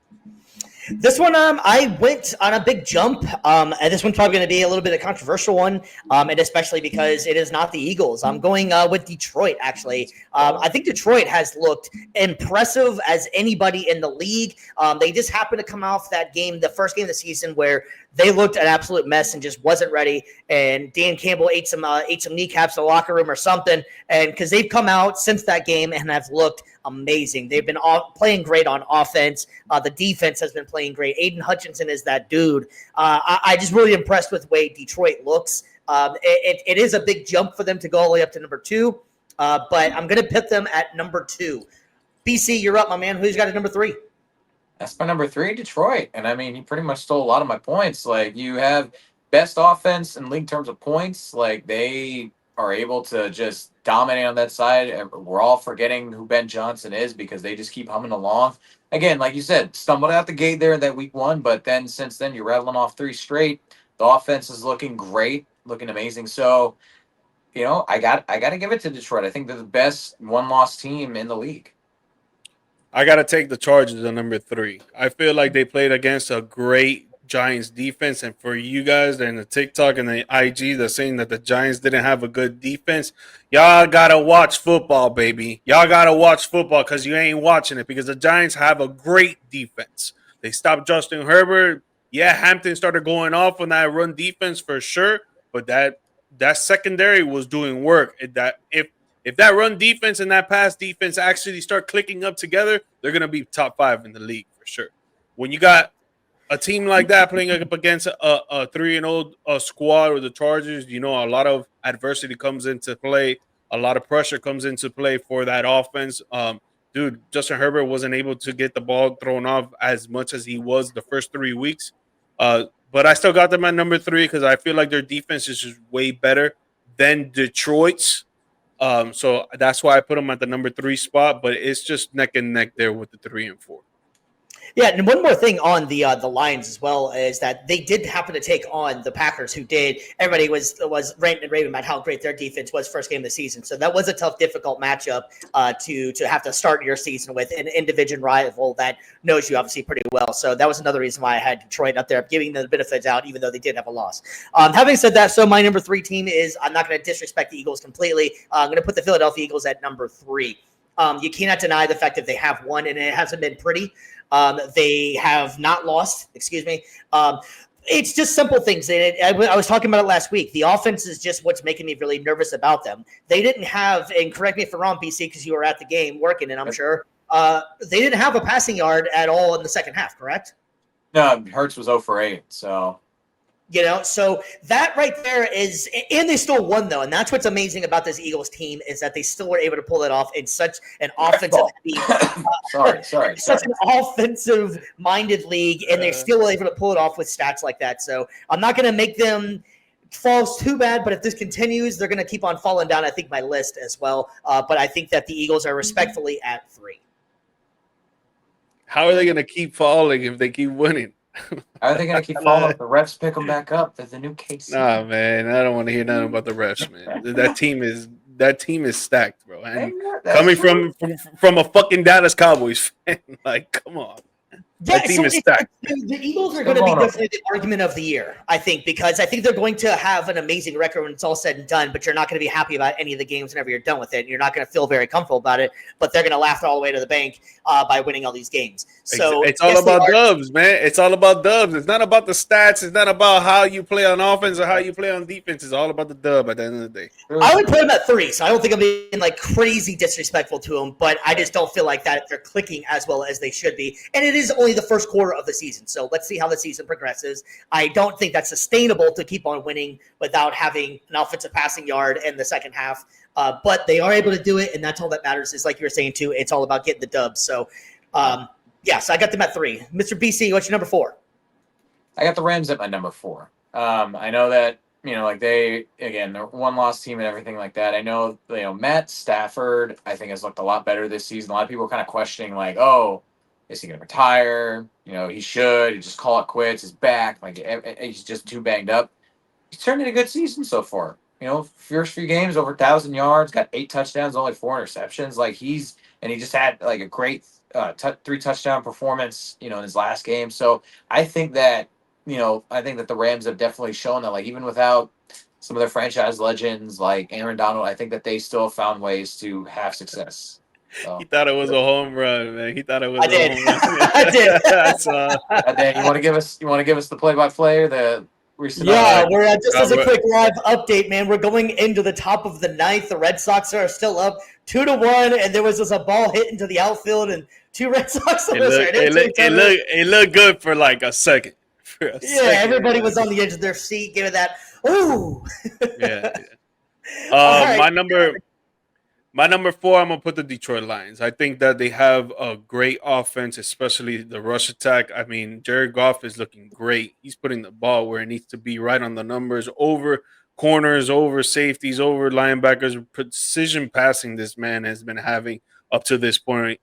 This one, I went on a big jump. And this one's probably going to be a little bit of a controversial one, and especially because it is not the Eagles. I'm going with Detroit, actually. I think Detroit has looked impressive as anybody in the league. They just happened to come off that game, the first game of the season, where they looked an absolute mess and just wasn't ready. And Dan Campbell ate some kneecaps in the locker room or something. And because they've come out since that game and have looked amazing. They've been playing great on offense. The defense has been playing great. Aiden Hutchinson is that dude. I just really impressed with the way Detroit looks. It is a big jump for them to go all the way up to number 2, but I'm going to put them at number 2. BC, you're up, my man. Who's got it number 3? That's my number 3, Detroit. And I mean, you pretty much stole a lot of my points. Like, you have best offense in league terms of points. Like, they are able to just dominate on that side. And we're all forgetting who Ben Johnson is because they just keep humming along. Again, like you said, stumbled out the gate there in that week 1, but then since then you're rattling off 3 straight. The offense is looking great, looking amazing. So, you know, I got to give it to Detroit. I think they're the best one-loss team in the league. I got to take the Chargers at number 3. I feel like they played against a great Giants defense. And for you guys in the TikTok and the IG that's saying that the Giants didn't have a good defense, y'all got to watch football, baby. Y'all got to watch football because you ain't watching it because the Giants have a great defense. They stopped Justin Herbert. Yeah, Hampton started going off on that run defense for sure, but that secondary was doing work. If that run defense and that pass defense actually start clicking up together, they're going to be top 5 in the league for sure. When you got a team like that playing up against a 3-0 squad or the Chargers, you know, a lot of adversity comes into play. A lot of pressure comes into play for that offense. Dude, Justin Herbert wasn't able to get the ball thrown off as much as he was the first 3 weeks. But I still got them at number 3 because I feel like their defense is just way better than Detroit's. So that's why I put them at the number 3 spot, but it's just neck and neck there with the 3 and 4. Yeah, and one more thing on the Lions as well is that they did happen to take on the Packers, who did. Everybody was ranting and raving about how great their defense was first game of the season. So that was a tough, difficult matchup to have to start your season with an in-division rival that knows you obviously pretty well. So that was another reason why I had Detroit up there, giving them the benefits out, even though they did have a loss. Having said that, so my number 3 team is, I'm not going to disrespect the Eagles completely. I'm going to put the Philadelphia Eagles at number 3. You cannot deny the fact that they have won, and it hasn't been pretty. They have not lost, excuse me. It's just simple things. I was talking about it last week. The offense is just what's making me really nervous about them. They didn't have, and correct me if I'm wrong, BC, because you were at the game working, and I'm sure, they didn't have a passing yard at all in the second half, correct? No, Hurts was 0 for 8, so... You know, so that right there is, and they still won though, and that's what's amazing about this Eagles team is that they still were able to pull it off in such an offensive, such an offensive-minded league, and they're still able to pull it off with stats like that. So I'm not going to make them fall too bad, but if this continues, they're going to keep on falling down. I think my list as well, but I think that the Eagles are respectfully at 3. How are they going to keep falling if they keep winning? How are they going to keep falling if the refs pick them back up? They're the new case. Nah, man, I don't want to hear nothing about the refs, man. That team is stacked, bro. And coming from a fucking Dallas Cowboys fan, like, come on. Yeah, so the Eagles are going to be definitely the argument of the year, I think, because I think they're going to have an amazing record when it's all said and done, but you're not going to be happy about any of the games whenever you're done with it. You're not going to feel very comfortable about it, but they're going to laugh all the way to the bank by winning all these games. So it's all about dubs, man. It's all about dubs. It's not about the stats. It's not about how you play on offense or how you play on defense. It's all about the dub at the end of the day. I would put them at 3, so I don't think I'm being like crazy disrespectful to them, but I just don't feel like that they're clicking as well as they should be. And it is only the first quarter of the season, so let's see how the season progresses. I don't think that's sustainable to keep on winning without having an offensive passing yard in the second half, but they are able to do it, and that's all that matters. Is like you were saying too, it's all about getting the dubs. So yes, I got them at 3. Mr. BC, what's your number 4? I got the Rams at my number 4. I know that like they're one loss team and everything like that. I know, Matt Stafford, I think, has looked a lot better this season. A lot of people are kind of questioning, like, oh, is he going to retire? He should. He just call it quits. He's back. Like, he's just too banged up. He's turned in a good season so far. First few games, over 1,000 yards, got 8 touchdowns, only 4 interceptions. And he just had like a great 3 touchdown performance, in his last game. So I think that, the Rams have definitely shown that, like, even without some of their franchise legends like Aaron Donald, I think that they still found ways to have success. So, He thought it was a home run, man. He thought it was I a did. home run. I did. Dan, you want to give us the play-by-play, the recent? Yeah, we're just as a we're- quick live update, man. We're going into the top of the ninth. The Red Sox are still up 2-1, and there was just a ball hit into the outfield, and 2 Red Sox. It looked good for like a second. Everybody was on the edge of their seat, giving that. Ooh. Yeah. All right. My number 4, I'm gonna put the Detroit Lions. I think that they have a great offense, especially the rush attack. I mean, Jared Goff is looking great. He's putting the ball where it needs to be, right on the numbers, over corners, over safeties, over linebackers. Precision passing this man has been having up to this point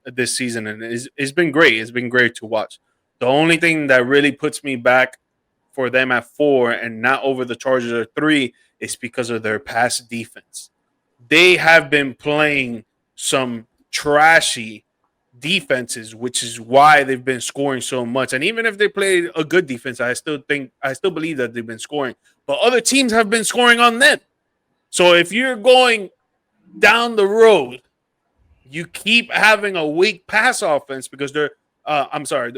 this season, and it's been great. It's been great to watch. The only thing that really puts me back for them at 4 and not over the Chargers at 3 is because of their pass defense. They have been playing some trashy defenses, which is why they've been scoring so much. And even if they played a good defense, I still believe that they've been scoring. But other teams have been scoring on them. So if you're going down the road, you keep having a weak pass offense because the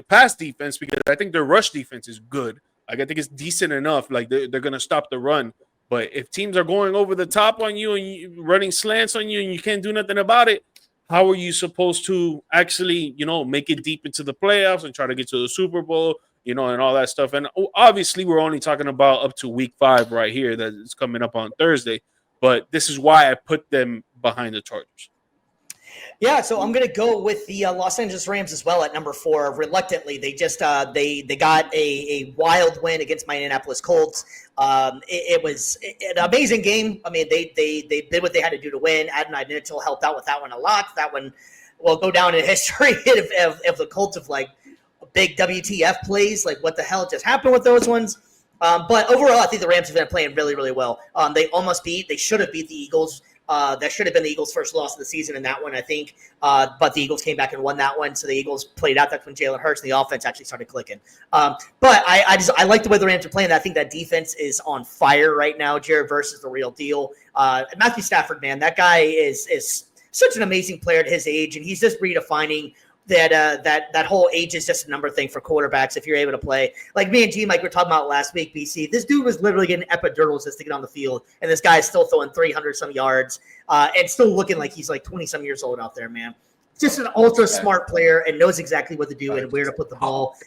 pass defense, because I think their rush defense is good. Like, I think it's decent enough. Like, they're going to stop the run. But if teams are going over the top on you and running slants on you and you can't do nothing about it, how are you supposed to actually, make it deep into the playoffs and try to get to the Super Bowl, and all that stuff? And obviously, we're only talking about up to week 5 right here that is coming up on Thursday. But this is why I put them behind the Chargers. Yeah, so I'm going to go with the Los Angeles Rams as well at number 4. Reluctantly, they just they got a wild win against my Indianapolis Colts. It was an amazing game. I mean, they did what they had to do to win. Adonai Mitchell helped out with that one a lot. That one will go down in history of the Colts of like big WTF plays. Like, what the hell just happened with those ones? But overall, I think the Rams have been playing really, really well. They should have beat the Eagles. That should have been the Eagles' first loss of the season in that one, I think. But the Eagles came back and won that one, so the Eagles played out. That's when Jalen Hurts and the offense actually started clicking. But I like the way the Rams are playing. I think that defense is on fire right now. Jared Verse is the real deal. Matthew Stafford, man, that guy is such an amazing player at his age, and he's just redefining that whole age is just a number thing for quarterbacks if you're able to play. Like me and G Mike were talking about last week, BC. This dude was literally getting epidurals just to get on the field, and this guy is still throwing 300-some yards and still looking like he's like 20-some years old out there, man. Just an ultra smart player and knows exactly what to do and where to put the ball.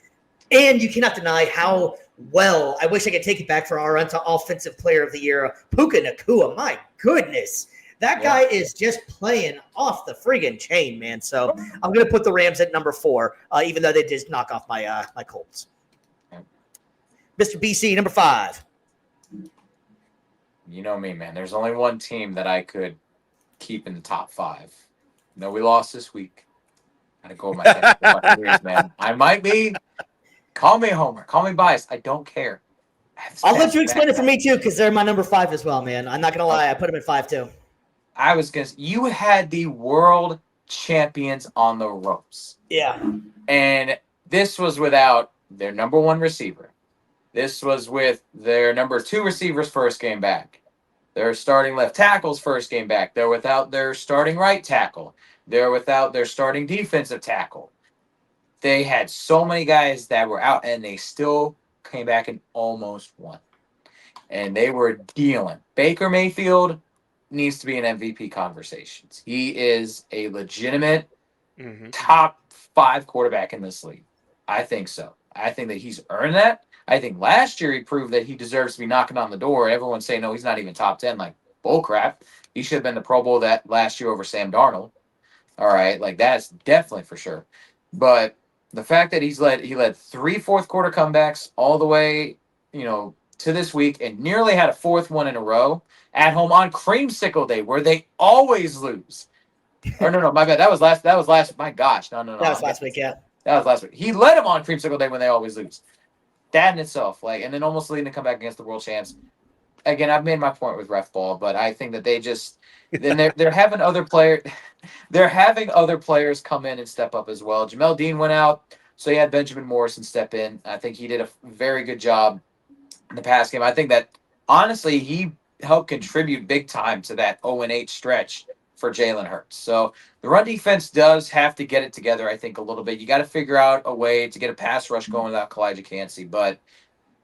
And you cannot deny how well, I wish I could take it back for our offensive player of the year, Puka Nacua. My goodness. That guy is just playing off the friggin' chain, man. So I'm going to put the Rams at number 4, even though they did knock off my my Colts. Mr. BC, number 5. You know me, man. There's only one team that I could keep in the top 5. No, we lost this week. Got to go with my Buccaneers, man. I might be. Call me a homer. Call me biased. I don't care. I'll let you explain it for me, too, because they're my number 5 as well, man. I'm not going to lie. I put them at 5, too. I was going to – you had the world champions on the ropes. Yeah. And this was without their number 1 receiver. This was with their number 2 receivers first game back. Their starting left tackles first game back. They're without their starting right tackle. They're without their starting defensive tackle. They had so many guys that were out, and they still came back and almost won. And they were dealing. Baker Mayfield needs to be in MVP conversations. He is a legitimate top 5 quarterback in this league. I think so. I think that he's earned that. I think last year he proved that he deserves to be knocking on the door. Everyone's saying, no, he's not even top 10. Like, bullcrap. He should have been the Pro Bowl that last year over Sam Darnold. All right, like that's definitely for sure. But the fact that he led 3 fourth quarter comebacks all the way, to this week and nearly had a fourth one in a row at home on Creamsicle Day, where they always lose. Or no, my bad. That was last. My gosh, no. That was last week, yeah. That was last week. He led them on Creamsicle Day when they always lose. That in itself, and then almost leading to come back against the world champs. Again, I've made my point with ref ball, but I think that they just then they're having other players come in and step up as well. Jamel Dean went out, so he had Benjamin Morrison step in. I think he did a very good job in the past game. I think that honestly he helped contribute big time to that 0-8 stretch for Jalen Hurts. So the run defense does have to get it together, I think, a little bit. You got to figure out a way to get a pass rush going without Kalijah Cansey. But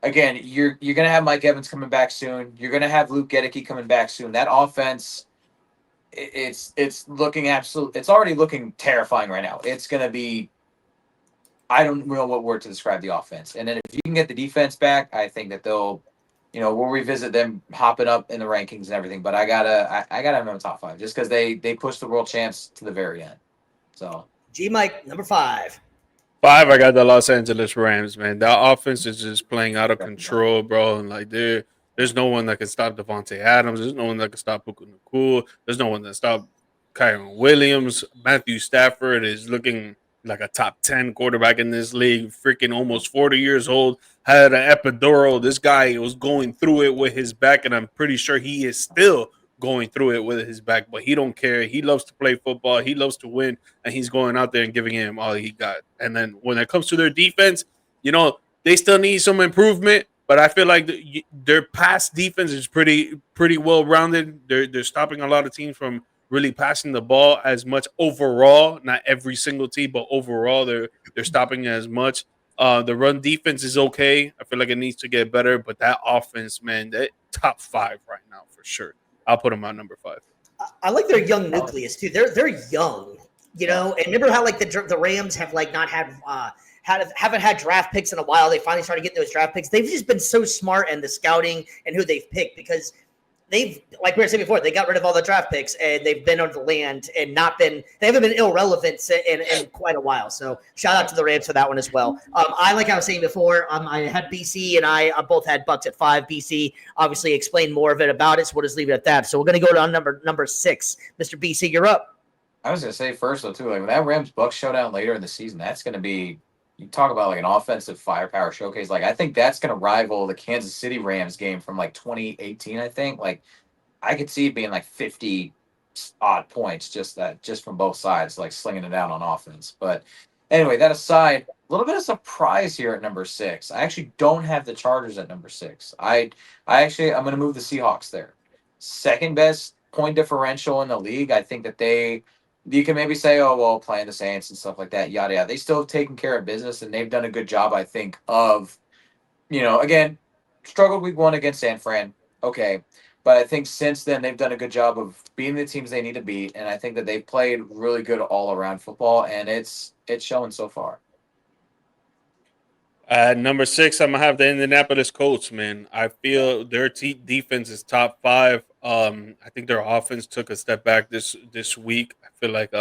again, you're going to have Mike Evans coming back soon. You're going to have Luke Gedeke coming back soon. That offense, it's looking it's already looking terrifying right now. It's going to be, I don't know what word to describe the offense. And then if you can get the defense back, I think that they'll, we'll revisit them hopping up in the rankings and everything. But I gotta have them in the top 5 just because they pushed the world champs to the very end. So G Mike, number 5. 5, I got the Los Angeles Rams, man. That offense is just playing out of control, bro. And there's no one that can stop Devontae Adams. There's no one that can stop Puka Nacua. There's no one that can stop Kyron Williams. Matthew Stafford is looking like a top 10 quarterback in this league, freaking almost 40 years old, had an epidural. This guy was going through it with his back, and I'm pretty sure he is still going through it with his back, but he don't care. He loves to play football. He loves to win, and he's going out there and giving him all he got. And then when it comes to their defense, they still need some improvement, but I feel like their pass defense is pretty well-rounded. They're stopping a lot of teams from really passing the ball as much overall, not every single team, but overall they're stopping as much. The run defense is okay. I feel like it needs to get better, but that offense, man, that top 5 right now for sure. I'll put them on number 5. I like their young nucleus too. They're young, and remember how the Rams have not haven't had draft picks in a while. They finally started getting those draft picks. They've just been so smart in the scouting and who they've picked because they've, like we were saying before, they got rid of all the draft picks and they've been on the land and they haven't been irrelevant in quite a while. So shout out to the Rams for that one as well. I was saying before, I had BC and I both had Bucks at 5. BC obviously explained more of it about it, so we'll just leave it at that. So we're going to go to number 6. Mr. BC, you're up. I was going to say first, though, too, when that Rams-Bucks showdown later in the season, that's going to be, you talk about an offensive firepower showcase. I think that's going to rival the Kansas City Rams game from 2018, I think. I could see it being 50 odd points just from both sides, slinging it down on offense. But anyway, that aside, a little bit of surprise here at number 6. I actually don't have the Chargers at number 6. I'm going to move the Seahawks there. Second best point differential in the league. I think that you can maybe say, oh, well, playing the Saints and stuff like that, yada, yada. They still have taken care of business, and they've done a good job, I think, of, again, struggled week 1 against San Fran. Okay. But I think since then, they've done a good job of being the teams they need to beat. And I think that they've played really good all-around football, and it's showing so far. At number 6, I'm going to have the Indianapolis Colts, man. I feel their defense is top 5. I think their offense took a step back this week. I feel like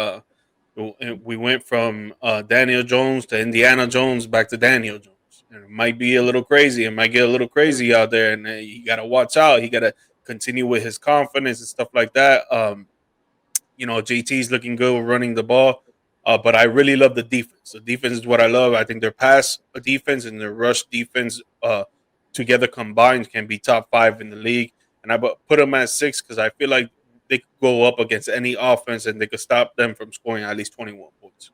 we went from Daniel Jones to Indiana Jones back to Daniel Jones. And it might be a little crazy. It might get a little crazy out there, and you got to watch out. He got to continue with his confidence and stuff like that. JT's looking good running the ball, but I really love the defense. The defense is what I love. I think their pass defense and their rush defense together combined can be top 5 in the league. And I put them at 6 because I feel like they could go up against any offense and they could stop them from scoring at least 21 points.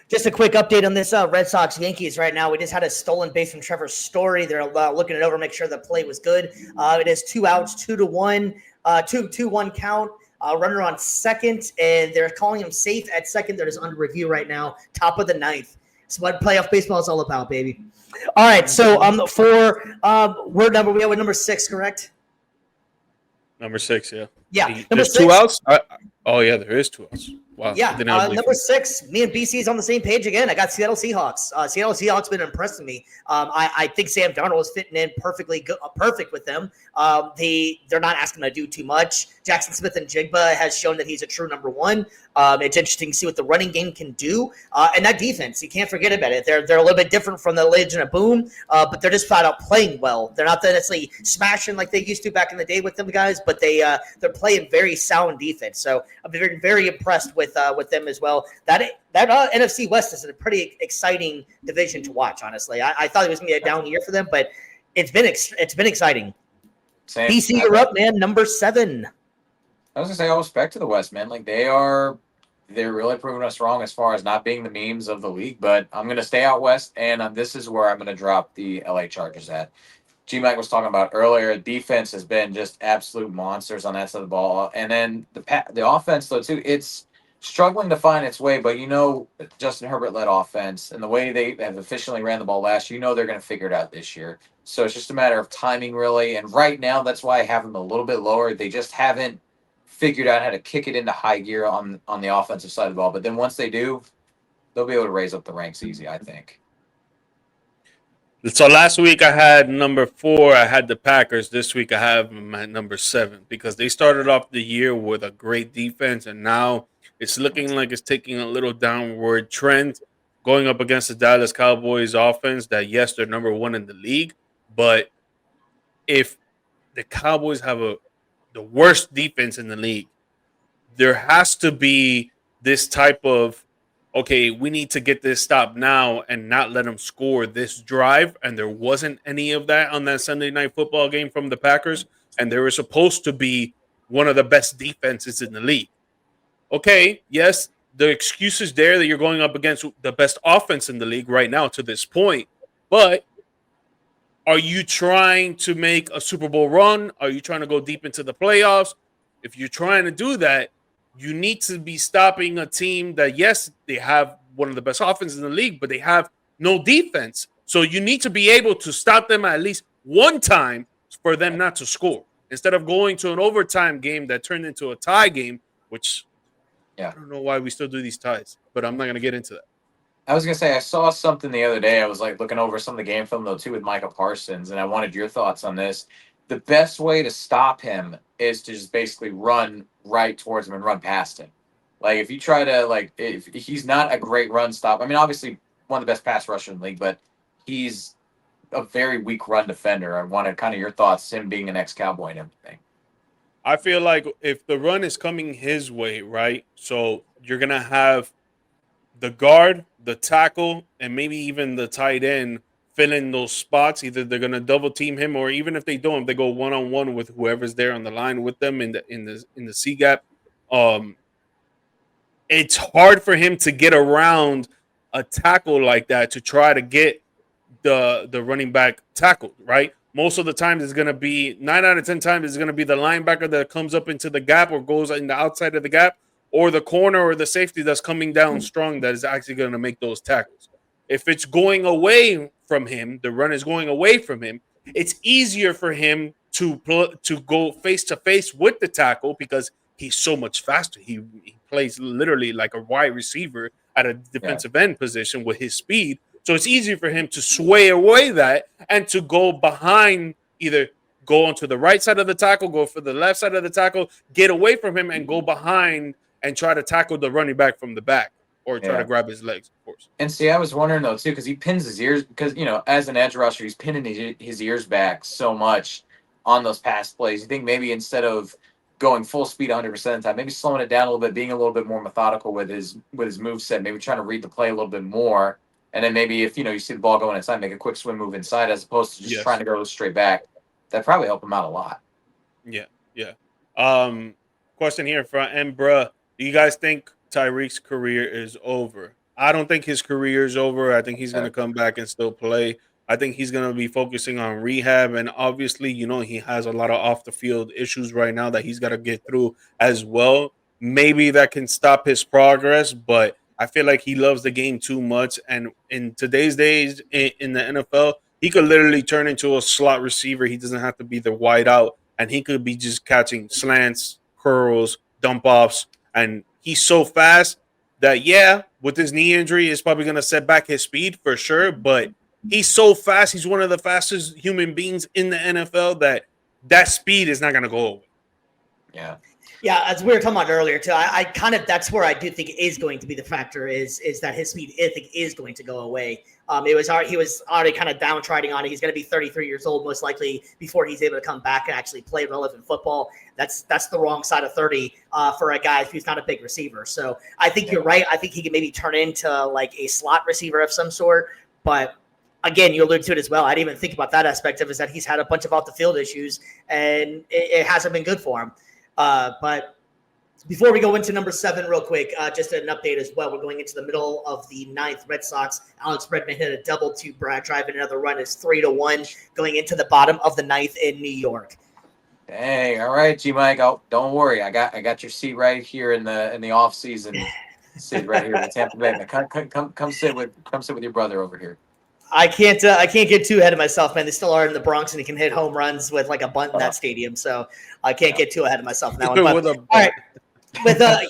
Just a quick update on this Red Sox Yankees right now. We just had a stolen base from Trevor Story. They're looking it over, make sure the play was good. It is 2 outs, 2-1, 2-1 count. Runner on second, and they're calling him safe at second. That is under review right now. Top of the 9th. It's what playoff baseball is all about, baby. All right, so we have number 6, correct? Number 6, yeah. Yeah. There's 2 outs? Oh, yeah, there is 2 outs. Wow. I Yeah, did not believe number you. 6, me and BC is on the same page again. I got Seattle Seahawks. Seattle Seahawks been impressing me. I think Sam Darnold is fitting in perfect with them. They're not asking him to do too much. Jackson Smith and Jigba has shown that he's a true number one. It's interesting to see what the running game can do, and that defense. You can't forget about it. They're a little bit different from the Legion of Boom, but they're just flat out playing well. They're not necessarily smashing like they used to back in the day with them guys, but they're playing very sound defense. So I've been very, very impressed with them as well. That NFC West is a pretty exciting division to watch. Honestly, I thought it was going to be a down year for them, but it's been exciting. Same. BC, you're up, man. Number 7. I was gonna say all respect to the West, man. Like they're really proving us wrong as far as not being the memes of the league. But I'm gonna stay out West, and this is where I'm gonna drop the LA Chargers at. G-Mac was talking about earlier, defense has been just absolute monsters on that side of the ball. And then the offense, though, too, it's struggling to find its way. But, Justin Herbert-led offense and the way they have efficiently ran the ball last year, they're going to figure it out this year. So it's just a matter of timing, really. And right now, that's why I have them a little bit lower. They just haven't figured out how to kick it into high gear on the offensive side of the ball. But then once they do, they'll be able to raise up the ranks easy, I think. So last week I had number 4. I had the Packers. This week I have them at number 7 because they started off the year with a great defense, and now it's looking like it's taking a little downward trend, going up against the Dallas Cowboys offense. That yes, they're number 1 in the league, but if the Cowboys have the worst defense in the league, there has to be this type of, okay, we need to get this stop now and not let them score this drive. And there wasn't any of that on that Sunday night football game from the Packers. And they were supposed to be one of the best defenses in the league. Okay, yes, the excuse is there that you're going up against the best offense in the league right now to this point. But are you trying to make a Super Bowl run? Are you trying to go deep into the playoffs? If you're trying to do that, you need to be stopping a team that, yes, they have one of the best offenses in the league, but they have no defense. So you need to be able to stop them at least one time for them not to score. Instead of going to an overtime game that turned into a tie game, which I don't know why we still do these ties, but I'm not going to get into that. I was going to say, I saw something the other day. I was looking over some of the game film, though, too, with Micah Parsons, and I wanted your thoughts on this. The best way to stop him is to just basically run right towards him and run past him. If you try to, if he's not a great run stop, I mean, obviously one of the best pass rushers in the league, but he's a very weak run defender. I wanted kind of your thoughts, him being an ex-Cowboy and everything. I feel like if the run is coming his way, right, so you're going to have the guard, the tackle, and maybe even the tight end fill in those spots. Either they're going to double team him, or even if they don't, they go one-on-one with whoever's there on the line with them in the C gap. It's hard for him to get around a tackle like that to try to get the running back tackled, right? Most of the time it's going to be 9 out of 10 times it's going to be the linebacker that comes up into the gap or goes in the outside of the gap, or the corner or the safety that's coming down strong that is actually going to make those tackles. If it's going away from him, the run is going away from him, it's easier for him to go face-to-face with the tackle because he's so much faster. He plays literally like a wide receiver at a defensive end position with his speed. So it's easy for him to sway away that and to go behind, either go onto the right side of the tackle, go for the left side of the tackle, get away from him and go behind and try to tackle the running back from the back or try to grab his legs, of course. And see, I was wondering, though, too, because he pins his ears, because, as an edge rusher, he's pinning his ears back so much on those pass plays. You think maybe instead of going full speed 100% of the time, maybe slowing it down a little bit, being a little bit more methodical with his moveset, maybe trying to read the play a little bit more. And then maybe if, you see the ball going inside, make a quick swim move inside as opposed to just trying to go straight back. That'd probably help him out a lot. Yeah. Question here from Embra. Do you guys think Tyreek's career is over? I don't think his career is over. I think he's going to come back and still play. I think he's going to be focusing on rehab. And obviously, he has a lot of off-the-field issues right now that he's got to get through as well. Maybe that can stop his progress, but I feel like he loves the game too much. And in today's days in the NFL, he could literally turn into a slot receiver. He doesn't have to be the wide out, and he could be just catching slants, curls, dump offs, and he's so fast that, yeah, with his knee injury, it's probably going to set back his speed for sure. But he's so fast. He's one of the fastest human beings in the NFL that speed is not going to go away. Yeah. Yeah, as we were talking about earlier too, I kind of that's where I do think is going to be the factor is that his speed I think is going to go away. He was already kind of downtrodden on it. He's going to be 33 years old most likely before he's able to come back and actually play relevant football. That's the wrong side of 30 for a guy who's not a big receiver. So I think you're right. I think he can maybe turn into like a slot receiver of some sort. But again, you alluded to it as well. I didn't even think about that aspect of it, is that he's had a bunch of off the field issues and it hasn't been good for him. But before we go into number 7 real quick, just an update as well. We're going into the middle of the 9th. Red Sox, Alex Bregman hit a double to Brad driving another run. Is 3-1 going into the bottom of the 9th in New York. Dang, all right, G Mike. Oh, don't worry. I got your seat right here in the off season. Sit right here in Tampa Bay. Come sit with your brother over here. I can't get too ahead of myself, man. They still are in the Bronx, and he can hit home runs with like a bunt in that stadium. So I can't get too ahead of myself in that one. But, all right,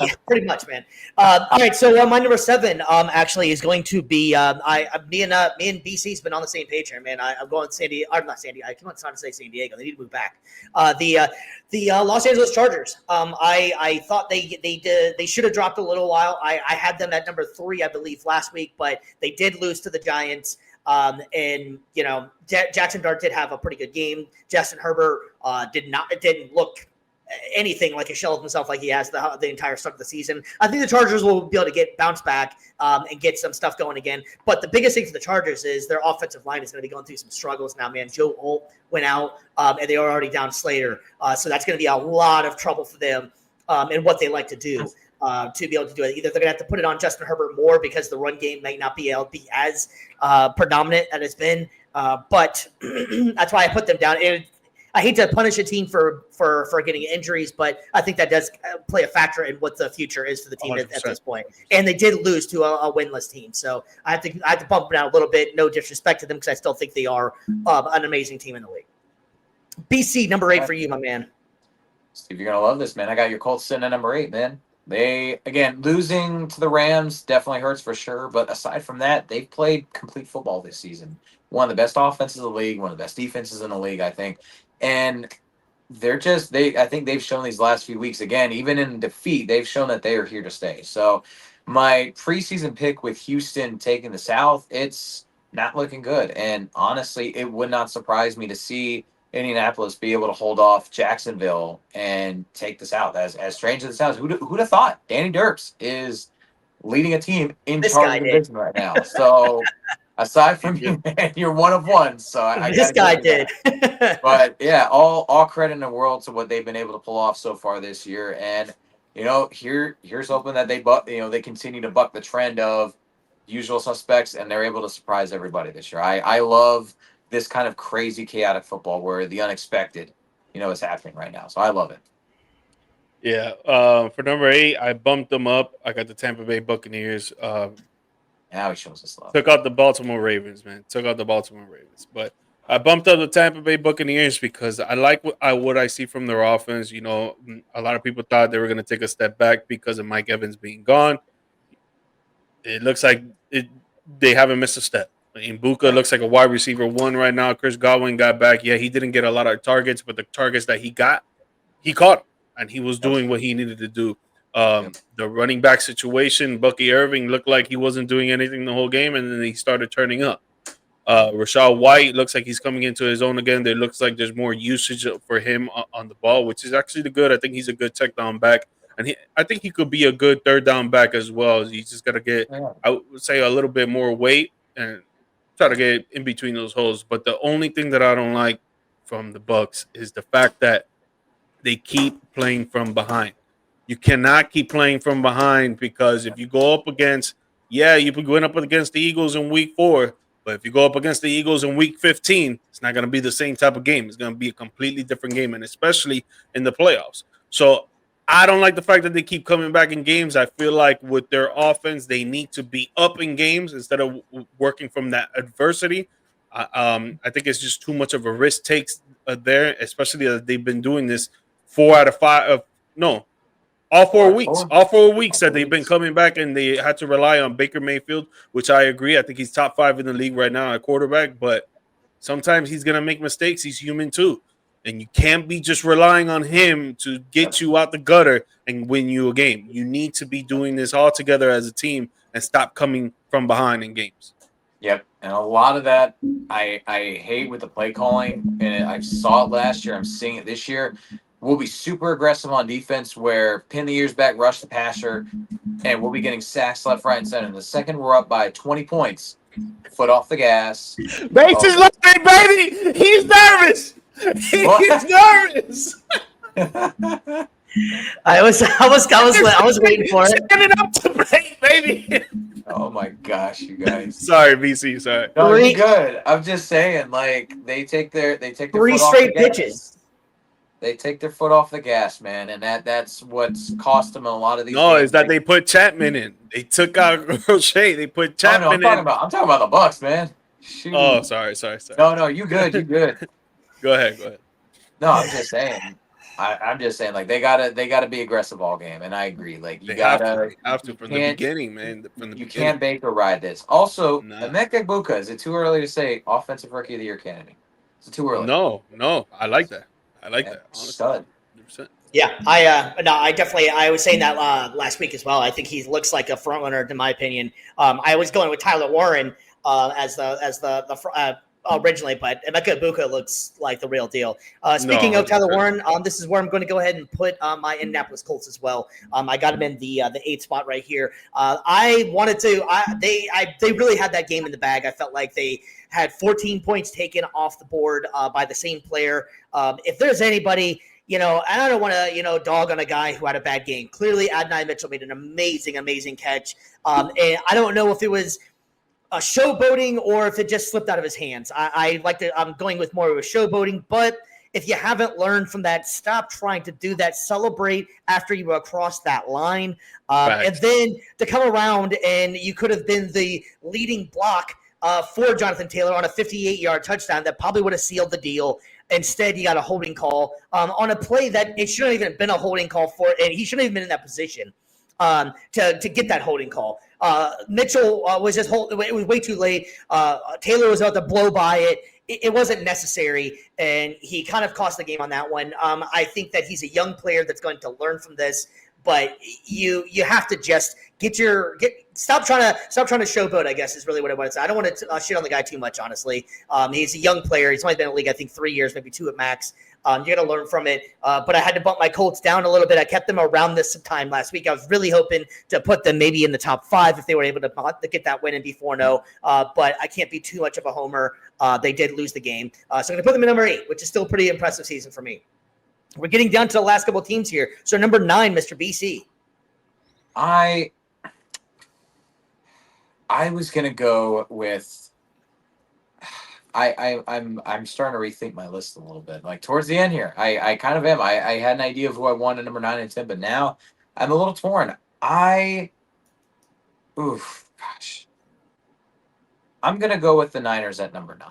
yeah, pretty much, man. All right, so my number 7 actually is going to be me and BC's been on the same page here, man. I'm going San Diego, or not San Diego. I keep on trying to say San Diego. They need to move back. The Los Angeles Chargers. I thought they should have dropped a little while. I had them at number 3, I believe, last week, but they did lose to the Giants. And you know, Jackson Dart did have a pretty good game. Justin Herbert didn't look anything like a shell of himself like he has the entire start of the season. I think the Chargers will be able to bounce back and get some stuff going again. But the biggest thing for the Chargers is their offensive line is going to be going through some struggles now, man. Joe Alt went out, and they are already down Slater. So that's going to be a lot of trouble for them and what they like to do. To be able to do it. Either they're going to have to put it on Justin Herbert more because the run game might not be able to be as predominant as it's been. But that's why I put them down. And I hate to punish a team for getting injuries, but I think that does play a factor in what the future is for the team at this point. And they did lose to a winless team. So I have to bump them down a little bit. No disrespect to them because I still think they are an amazing team in the league. BC, number 8 for you, my man. Steve, you're going to love this, man. I got your Colts sitting at number 8, man. They, again, losing to the Rams definitely hurts for sure. But aside from that, they've played complete football this season. One of the best offenses in the league, one of the best defenses in the league, I think. And I think they've shown these last few weeks, again, even in defeat, they've shown that they are here to stay. So my preseason pick with Houston taking the South, it's not looking good. And honestly, it would not surprise me to see Indianapolis be able to hold off Jacksonville and take this out. As strange as it sounds, who'd have thought Danny Dirks is leading a team in charge of the division right now? So aside from you, man, you're one of one. So this guy did. But yeah, all credit in the world to what they've been able to pull off so far this year. And here's hoping that they continue to buck the trend of usual suspects and they're able to surprise everybody this year. I love this kind of crazy, chaotic football where the unexpected, is happening right now. So I love it. Yeah. For number 8, I bumped them up. I got the Tampa Bay Buccaneers. Now he shows us love. Took out the Baltimore Ravens, man. But I bumped up the Tampa Bay Buccaneers because I like what I see from their offense. A lot of people thought they were going to take a step back because of Mike Evans being gone. It looks like they haven't missed a step. Mbuka looks like a wide receiver 1 right now. Chris Godwin got back. Yeah, he didn't get a lot of targets, but the targets that he got, he caught, and he was doing what he needed to do. The running back situation, Bucky Irving looked like he wasn't doing anything the whole game, and then he started turning up. Rashad White looks like he's coming into his own again. There looks like there's more usage for him on the ball, which is actually good. I think he's a good check down back. And I think he could be a good third down back as well. He's just got to get, I would say, a little bit more weight and try to get in between those holes. But the only thing that I don't like from the Bucs is the fact that they keep playing from behind. You cannot keep playing from behind because if you go up against, you went up against the Eagles in week 4, but if you go up against the Eagles in week 15, it's not going to be the same type of game. It's going to be a completely different game, and especially in the playoffs. So I don't like the fact that they keep coming back in games. I feel like with their offense, they need to be up in games instead of working from that adversity. I think it's just too much of a risk takes there, especially that they've been doing this 4 out of 5. All 4 Or weeks. four. All 4 weeks All that they've been weeks. coming back and they had to rely on Baker Mayfield, which I agree. I think he's top 5 in the league right now at quarterback, but sometimes he's going to make mistakes. He's human too. And you can't be just relying on him to get you out the gutter and win you a game. You need to be doing this all together as a team and stop coming from behind in games. Yep, and a lot of that I hate with the play calling, and I saw it last year. I'm seeing it this year. We'll be super aggressive on defense, where pin the ears back, rush the passer, and we'll be getting sacks left, right, and center. And the second we're up by 20 points, foot off the gas. Bases loaded, baby. He's nervous. He's nervous. I was waiting for it. Send it up to plate, baby. Oh my gosh, you guys! Sorry, BC. Sorry. No, Three- you're good. I'm just saying, like they take their 3 foot off the straight gas. pitches. They take their foot off the gas, man, and that's what's cost them a lot of these. No, games. it's that they put Chapman in. They took out Crochet. They put Oh, no, Chapman in. I'm talking about the Bucks, man. Shoot. Oh, sorry. No, you good. You good. Go ahead. No, I'm just saying. I'm just saying, like they gotta be aggressive all game, and I agree. Like you They have gotta to from the beginning, man. From the you beginning. can't bake or ride this. Also, No. Emeka Egbuka, is it too early to say offensive rookie of the year candidate? Is it too early? No. I like that. Honestly. Stud. 100%. Yeah, I was saying that last week as well. I think he looks like a front runner, in my opinion. I was going with Tyler Warren as the originally, but Emeka Egbuka looks like the real deal. Speaking No, of Tyler 100%. Warren, this is where I'm going to go ahead and put my Indianapolis Colts as well. I got him in the 8th spot right here. I wanted to. They really had that game in the bag. I felt like they had 14 points taken off the board by the same player. If there's anybody. And I don't want to, dog on a guy who had a bad game. Clearly, Adonai Mitchell made an amazing catch. And I don't know if it was a showboating or if it just slipped out of his hands. I'm going with more of a showboating, but if you haven't learned from that, stop trying to do that. Celebrate after you across that line. And then to come around and you could have been the leading block for Jonathan Taylor on a 58-yard touchdown that probably would have sealed the deal. Instead, you got a holding call on a play that it shouldn't even have been a holding call for, and he shouldn't have been in that position to get that holding call. Mitchell was just it was way too late. Taylor was about to blow by it. It wasn't necessary, and he kind of cost the game on that one. I think that he's a young player that's going to learn from this, but you have to just stop trying to showboat, I guess, is really what I want to say. I don't want to shit on the guy too much, honestly. He's a young player. He's only been in the league, I think, 3 years, maybe 2 at max. You're going to learn from it. But I had to bump my Colts down a little bit. I kept them around this time last week. I was really hoping to put them maybe in the top 5 if they were able to get that win and be 4-0. But I can't be too much of a homer. They did lose the game. So I'm going to put them in number 8, which is still a pretty impressive season for me. We're getting down to the last couple of teams here. So number 9, Mr. BC. I was gonna go with. I'm starting to rethink my list a little bit. Like towards the end here, I kind of am. I had an idea of who I wanted number 9 and 10, but now I'm a little torn. I'm gonna go with the Niners at number 9.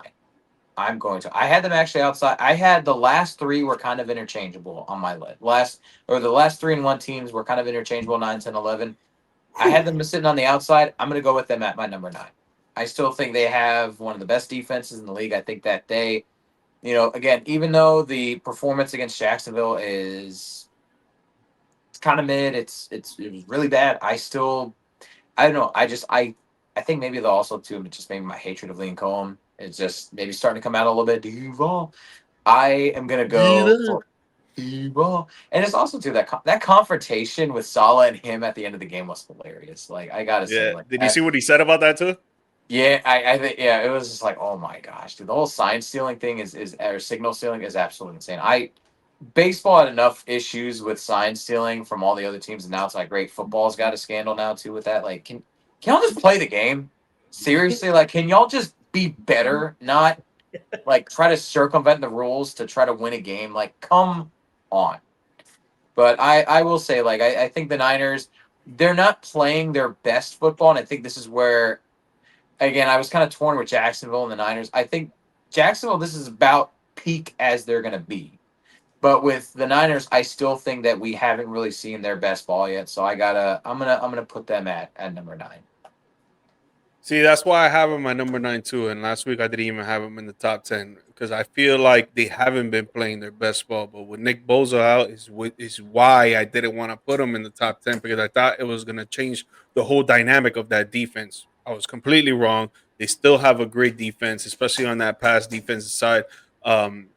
I had them actually outside. I had the last 3 were kind of interchangeable on my list. The last 3 and 1 teams were kind of interchangeable, 9, 10, 11. I had them sitting on the outside. I'm going to go with them at my number 9. I still think they have one of the best defenses in the league. I think that they, again, even though the performance against Jacksonville is kind of mid, it was really bad. I don't know. I think maybe the also too, just maybe my hatred of Liam Cohen is just maybe starting to come out a little bit. Duval. I am going to go for Duval. And it's also too that confrontation with Saleh and him at the end of the game was hilarious. Like I got to say, Did you see what he said about that too? Yeah, I think it was just like, oh my gosh, dude, the whole sign stealing thing or signal stealing is absolutely insane. Baseball had enough issues with sign stealing from all the other teams, and now it's like great football's got a scandal now too with that. Like, can y'all just play the game? Seriously, like, can y'all just be better? Not like try to circumvent the rules to try to win a game. Like, come on. But I will say, like, I think the Niners, they're not playing their best football, and I think this is where. Again, I was kind of torn with Jacksonville and the Niners. I think Jacksonville, this is about peak as they're going to be. But with the Niners, I still think that we haven't really seen their best ball yet. So I'm gonna put them at number 9. See, that's why I have him at number 9 too. And last week I didn't even have him in the top 10 because I feel like they haven't been playing their best ball. But with Nick Bosa out is why I didn't want to put him in the top 10 because I thought it was gonna change the whole dynamic of that defense. I was completely wrong. They still have a great defense, especially on that pass defensive side. Um,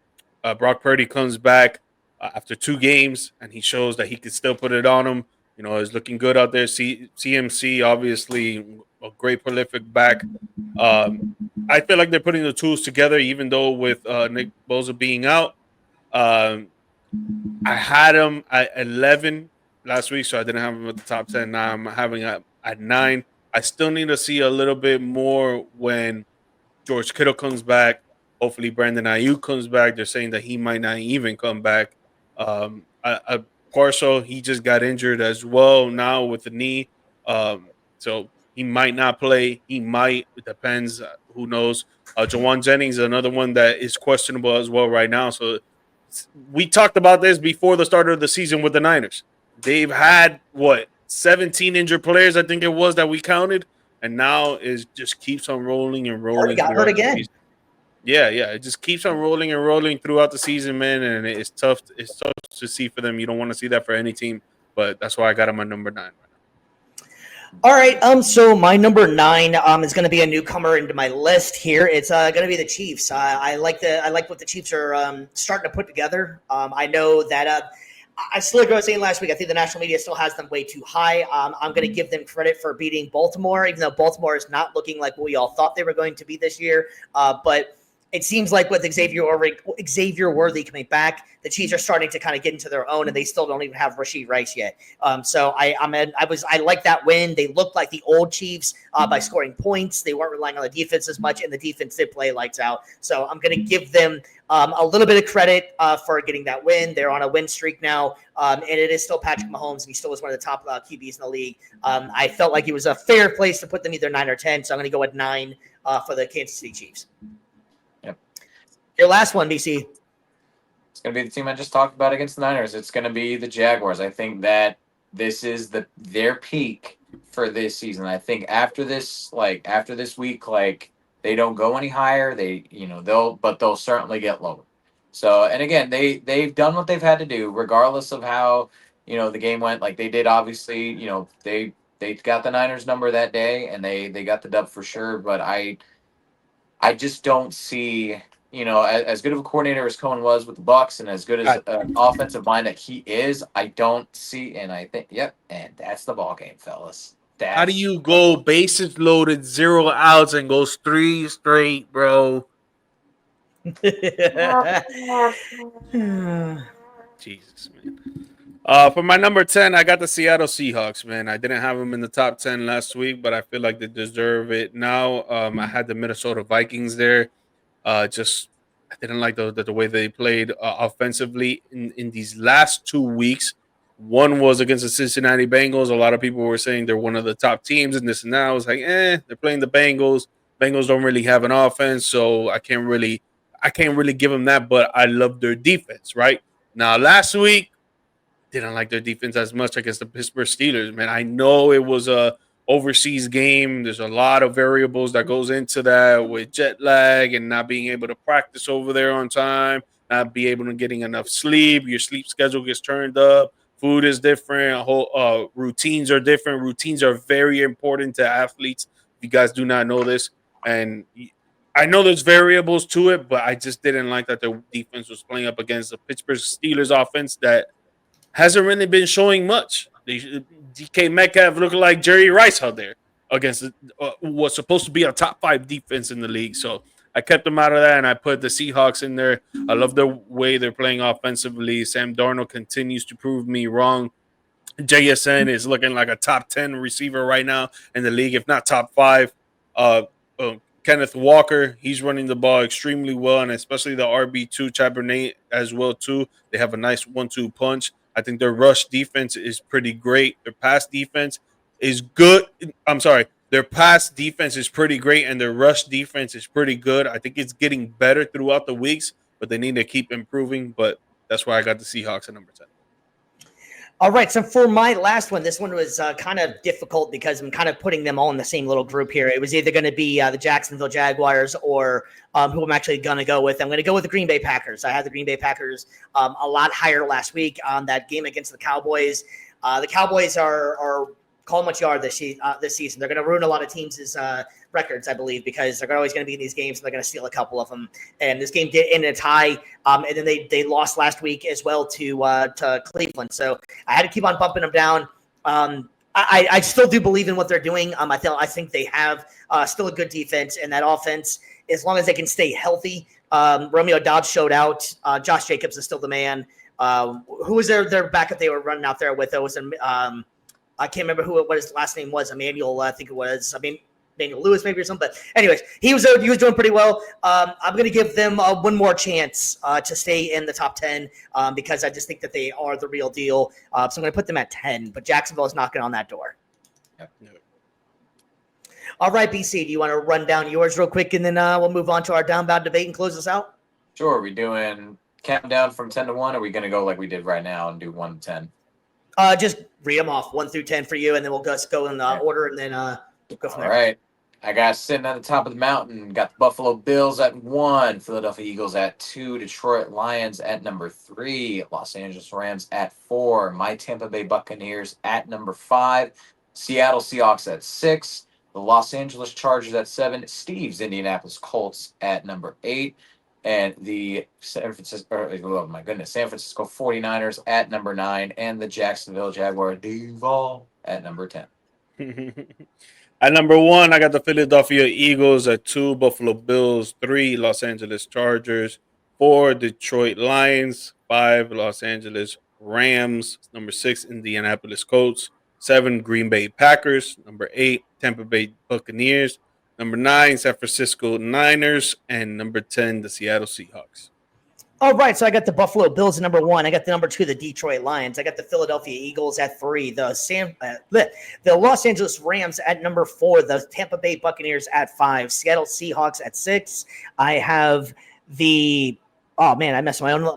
Brock Purdy comes back after 2 games and he shows that he can still put it on him. You know, is looking good out there. CMC, obviously, a great prolific back. I feel like they're putting the tools together, even though with Nick Bosa being out. Um, I had him at 11 last week, so I didn't have him at the top 10. Now I'm having him at 9. I still need to see a little bit more when George Kittle comes back. Hopefully, Brandon Ayuk comes back. They're saying that he might not even come back. Parcel, he just got injured as well now with the knee. So he might not play. He might. It depends. Who knows? Jawan Jennings, another one that is questionable as well right now. So we talked about this before the start of the season with the Niners. They've had, 17 injured players, I think it was, that we counted. And now it just keeps on rolling and rolling. Got hurt again. Yeah. It just keeps on rolling and rolling throughout the season, man. And it's tough. It's tough to see for them. You don't want to see that for any team. But that's why I got them at number 9 right now. All right. So my number 9 is going to be a newcomer into my list here. It's going to be the Chiefs. I like what the Chiefs are starting to put together. I know that I still like what I was saying last week. I think the national media still has them way too high. I'm going to give them credit for beating Baltimore, even though Baltimore is not looking like what we all thought they were going to be this year. But it seems like with Xavier Worthy coming back, the Chiefs are starting to kind of get into their own, and they still don't even have Rashee Rice yet. So I like that win. They looked like the old Chiefs by scoring points. They weren't relying on the defense as much, and the defense did play lights out. So I'm going to give them a little bit of credit for getting that win. They're on a win streak now, and it is still Patrick Mahomes, and he still is one of the top QBs in the league. I felt like it was a fair place to put them either 9 or 10, so I'm going to go with 9 for the Kansas City Chiefs. Your last one, BC. It's going to be the team I just talked about against the Niners. It's going to be the Jaguars. I think that this is their peak for this season. I think after this week, they don't go any higher. They'll certainly get lower. So, and again, they've done what they've had to do, regardless of how the game went. Like they did, obviously, they got the Niners number that day, and they got the dub for sure. But I just don't see. As good of a coordinator as Cohen was with the Bucs, and as good as an offensive mind that he is, I don't see. And I think, and that's the ball game, fellas. How do you go bases loaded, 0 outs, and goes 3 straight, bro? Jesus, man. For my number 10, I got the Seattle Seahawks, man. I didn't have them in the top 10 last week, but I feel like they deserve it now. I had the Minnesota Vikings there. I didn't like the way they played offensively in these last 2 weeks. One was against the Cincinnati Bengals. A lot of people were saying they're one of the top teams and this and that. I was like, they're playing the Bengals. Bengals don't really have an offense, so I can't really give them that. But I love their defense, right? Now, last week, didn't like their defense as much against the Pittsburgh Steelers, man. I know it was a overseas game. There's a lot of variables that goes into that with jet lag and not being able to practice over there on time, not be able to getting enough sleep. Your sleep schedule gets turned up. Food is different. Routines are different. Routines are very important to athletes. If you guys do not know this, and I know there's variables to it, but I just didn't like that the defense was playing up against the Pittsburgh Steelers offense that hasn't really been showing much. DK Metcalf looking like Jerry Rice out there against what's supposed to be a top 5 defense in the league. So I kept them out of that, and I put the Seahawks in there. I love the way they're playing offensively. Sam Darnold continues to prove me wrong. JSN is looking like a top 10 receiver right now in the league, if not top 5. Kenneth Walker, he's running the ball extremely well, and especially the RB2 Cabernet as well, too. They have a nice 1-2 punch. I think their rush defense is pretty great. Their pass defense is good. Their pass defense is pretty great, and their rush defense is pretty good. I think it's getting better throughout the weeks, but they need to keep improving. But that's why I got the Seahawks at number 10. All right, so for my last one, this one was kind of difficult because I'm kind of putting them all in the same little group here. It was either going to be the Jacksonville Jaguars or who I'm actually going to go with. I'm going to go with the Green Bay Packers. I had the Green Bay Packers a lot higher last week on that game against the Cowboys. The Cowboys are call them what you are this season. They're going to ruin a lot of teams' records, I believe, because they're always going to be in these games and they're going to steal a couple of them. And this game did end in a tie, and then they lost last week as well to Cleveland. So I had to keep on bumping them down. I still do believe in what they're doing. I think they have still a good defense, and that offense, as long as they can stay healthy. Romeo Doubs showed out. Josh Jacobs is still the man. Who was their backup they were running out there with? It was I can't remember what his last name was. Emmanuel, I think it was. Emmanuel Lewis maybe or something. But anyways, he was doing pretty well. I'm going to give them one more chance to stay in the top 10 because I just think that they are the real deal. So I'm going to put them at 10. But Jacksonville is knocking on that door. Yep. All right, BC, do you want to run down yours real quick, and then we'll move on to our downbound debate and close this out? Sure. Are we doing countdown from 10 to 1? Or are we going to go like we did right now and do 1 to 10? Just read them off 1 through 10 for you, and then we'll just go in order, and then we'll go from there. All right. I got sitting at the top of the mountain. Got the Buffalo Bills at 1, Philadelphia Eagles at 2, Detroit Lions at number 3, Los Angeles Rams at 4, my Tampa Bay Buccaneers at number 5, Seattle Seahawks at 6, the Los Angeles Chargers at 7, Steve's Indianapolis Colts at number 8, and the San Francisco 49ers at number 9, and the Jacksonville Jaguars Duval at number 10. At number 1, I got the Philadelphia Eagles. At 2, Buffalo Bills. 3, Los Angeles Chargers. 4, Detroit Lions. 5, Los Angeles Rams. Number 6, Indianapolis Colts. 7, Green Bay Packers. Number 8, Tampa Bay Buccaneers. Number 9, San Francisco Niners. And number 10, the Seattle Seahawks. All right, so I got the Buffalo Bills at number 1. I got the number 2, the Detroit Lions. I got the Philadelphia Eagles at 3. The Los Angeles Rams at number 4. The Tampa Bay Buccaneers at 5. Seattle Seahawks at 6. I have the I messed my own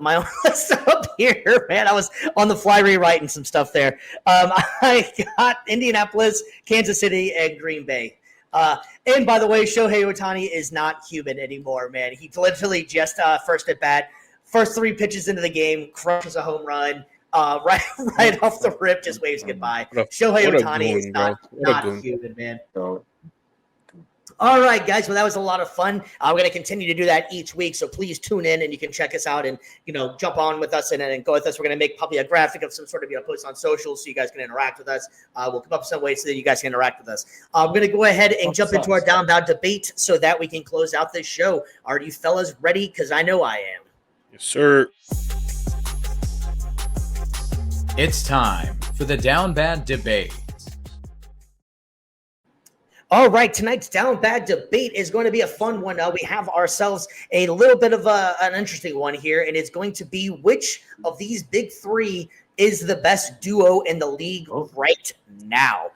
list up here, man. I was on the fly rewriting some stuff there. I got Indianapolis, Kansas City, and Green Bay. And by the way, Shohei Ohtani is not human anymore, man. He literally just first at bat. First 3 pitches into the game, crushes a home run, right off the rip, just waves goodbye. Shohei Ohtani is not human, man. All right, guys. Well, that was a lot of fun. We're going to continue to do that each week, so please tune in and you can check us out and jump on with us and go with us. We're going to make probably a graphic of some sort of post on social so you guys can interact with us. We'll come up with some ways so that you guys can interact with us. We're going to go ahead and jump into our downbound debate so that we can close out this show. Are you fellas ready? Because I know I am. Yes, sir. It's time for the Downbad debate. All right, tonight's Down Bad debate is going to be a fun one. We have ourselves a little bit of an interesting one here, and it's going to be which of these big 3 is the best duo in the league right now.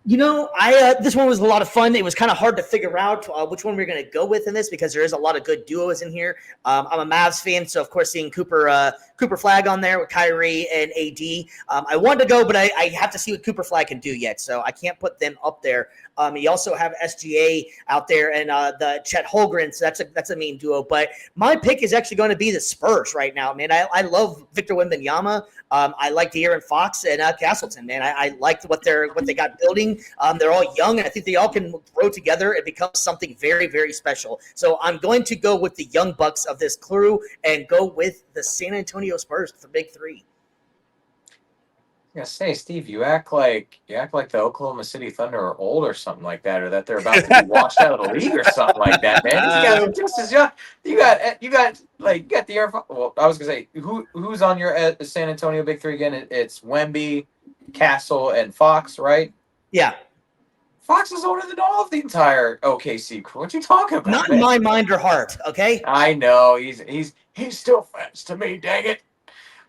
This one was a lot of fun. It was kind of hard to figure out which one we're going to go with in this because there is a lot of good duos in here. I'm a Mavs fan, so of course seeing Cooper Flag on there with Kyrie and AD. I wanted to go, but I have to see what Cooper Flag can do yet, so I can't put them up there. You also have SGA out there and the Chet Holmgren, so that's a mean duo. But my pick is actually going to be the Spurs right now, man. I love Victor Wembanyama. I like De'Aaron Fox and Castleton, man. I like what they got building. They're all young, and I think they all can grow together and become something very, very special. So I'm going to go with the young bucks of this crew and go with the San Antonio Spurs for big 3. I was gonna say, Steve, you act like the Oklahoma City Thunder are old or something like that, or that they're about to be washed out of the league or something like that, man. These guys are just as young. You got the Air. Well, I was gonna say, who's on your San Antonio Big 3 again? It's Wemby, Castle, and Fox, right? Yeah. Fox is older than all of the entire OKC crew. What you talking about? Not in my mind or heart, okay? I know he's still friends to me. Dang it.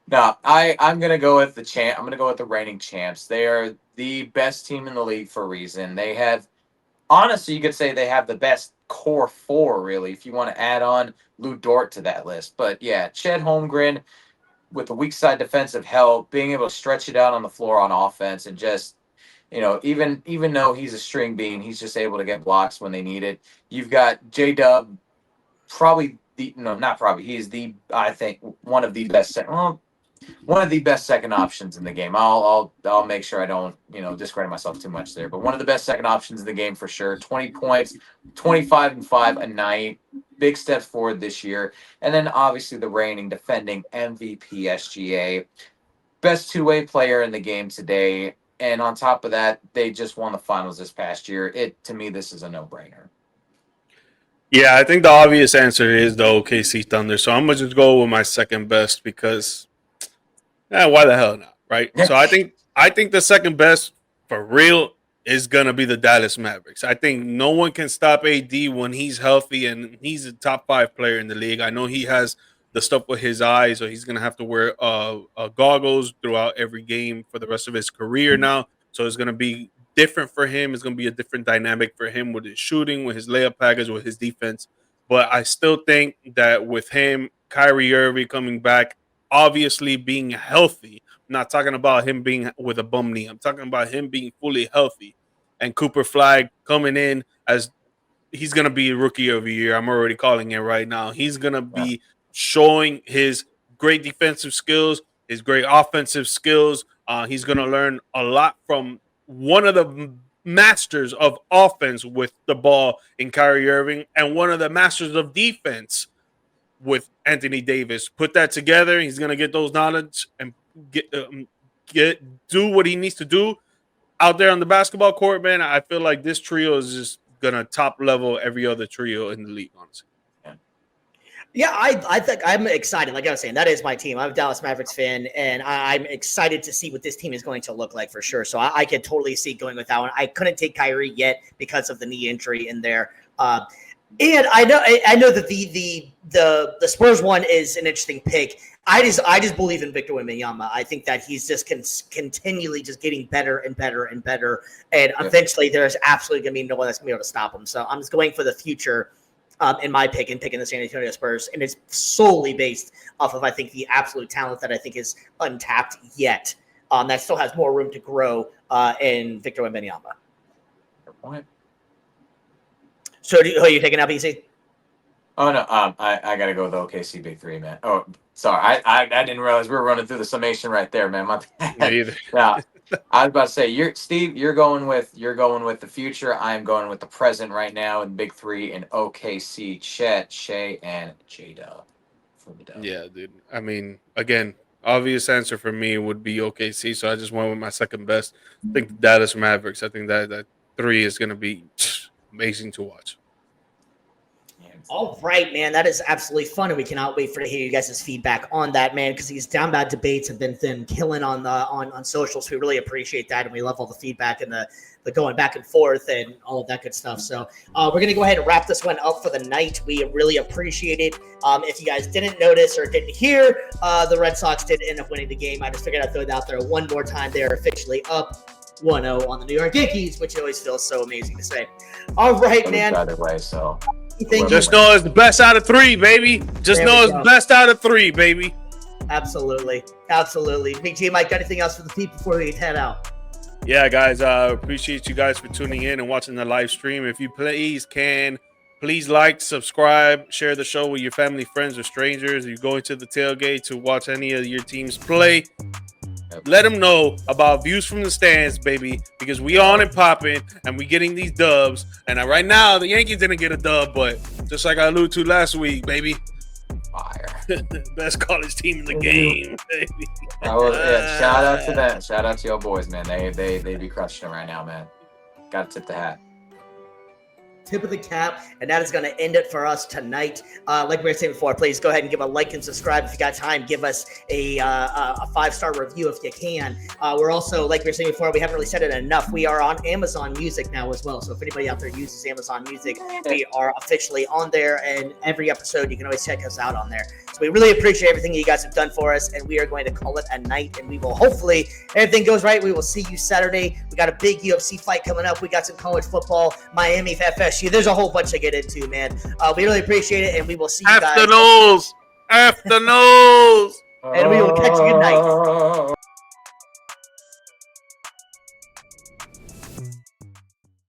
No, I'm gonna go with the champ. I'm gonna go with the reigning champs. They are the best team in the league for a reason. They have, honestly, you could say they have the best core four, really, if you want to add on Lou Dort to that list. But yeah, Chet Holmgren with the weak side defensive help, being able to stretch it out on the floor on offense, and just, even though he's a string bean, he's just able to get blocks when they need it. You've got J-Dub, probably not probably, he is I think one of the best second options in the game. I'll make sure I don't discredit myself too much there, but one of the best second options in the game for sure. 20 points, 25 and 5 a night, big steps forward this year. And then obviously the reigning defending MVP SGA, best two-way player in the game today. And on top of that, they just won the finals this past year. To me, this is a no-brainer. Yeah, I think the obvious answer is the OKC Thunder. So I'm gonna just go with my second best because why the hell not, right? So I think the second best for real is gonna be the Dallas Mavericks. I think no one can stop AD when he's healthy, and he's a top 5 player in the league. I know he has the stuff with his eyes, so he's gonna have to wear goggles throughout every game for the rest of his career now. So it's gonna be different for him. It's gonna be a different dynamic for him with his shooting, with his layup package, with his defense. But I still think that with him, Kyrie Irving coming back, obviously being healthy. I'm not talking about him being with a bum knee. I'm talking about him being fully healthy. And Cooper Flag coming in as he's going to be rookie of the year. I'm already calling it right now. He's going to be showing his great defensive skills, his great offensive skills. He's going to learn a lot from one of the masters of offense with the ball in Kyrie Irving and one of the masters of defense with Anthony Davis. Put that together, he's going to get those knowledge and do what he needs to do out there on the basketball court, man. I feel like this trio is just going to top level every other trio in the league, honestly. Yeah, I think I'm excited. Like I was saying, that is my team. I'm a Dallas Mavericks fan, and I'm excited to see what this team is going to look like for sure. So I can totally see going with that one. I couldn't take Kyrie yet because of the knee injury in there. And I know that the Spurs one is an interesting pick. I just believe in Victor Wembanyama. I think that he's just continually just getting better and better and better, and eventually there's absolutely going to be no one that's going to be able to stop him. So I'm just going for the future in my pick and picking the San Antonio Spurs, and it's solely based off of I think the absolute talent that I think is untapped yet. That still has more room to grow in Victor Wembanyama. Good point. So who are you taking out, PC? Oh no, I gotta go with OKC Big Three, man. Oh, sorry, I didn't realize we were running through the summation right there, man. Me either. Yeah, I was about to say, Steve, you're going with the future. I'm going with the present right now in Big Three in OKC, Chet, Shea, and J-Dub. Yeah, dude. I mean, again, obvious answer for me would be OKC, so I just went with my second best. I think the Dallas Mavericks. I think that 3 is going to be amazing to watch. All right, man. That is absolutely fun, and we cannot wait to hear you guys' feedback on that, man, because these Downbad debates have been killing on socials. We really appreciate that, and we love all the feedback and the going back and forth and all of that good stuff. So we're going to go ahead and wrap this one up for the night. We really appreciate it. If you guys didn't notice or didn't hear, the Red Sox did end up winning the game. I just figured I'd throw it out there one more time. They are officially up 1-0 on the New York Yankees, which always feels so amazing to say. All right, man. Either way, so just know it's the best out of 3, baby. Just know it's the best out of 3, baby. Absolutely. Big G, Mike, got anything else for the people before we head out? Yeah, guys, appreciate you guys for tuning in and watching the live stream. If you please like, subscribe, share the show with your family, friends, or strangers. If you're going to the tailgate to watch any of your teams play, let them know about Views from the Stands, baby, because we on and popping, and we getting these dubs. And right now, the Yankees didn't get a dub, but just like I alluded to last week, baby, fire. Best college team in the game, baby. Shout out to them. Shout out to your boys, man. They be crushing it right now, man. Got to tip the hat. Tip of the cap, and that is going to end it for us tonight. Like we were saying before, please go ahead and give a like and subscribe if you got time. Give us a 5-star review if you can. We're also, like we were saying before, we haven't really said it enough. We are on Amazon Music now as well. So if anybody out there uses Amazon Music, we are officially on there. And every episode, you can always check us out on there. So we really appreciate everything you guys have done for us, and we are going to call it a night. And we will hopefully, if everything goes right, we will see you Saturday. We got a big UFC fight coming up. We got some college football, Miami, FSU. There's a whole bunch to get into, man. We really appreciate it, and we will see you guys. After nose. And we will catch you good night.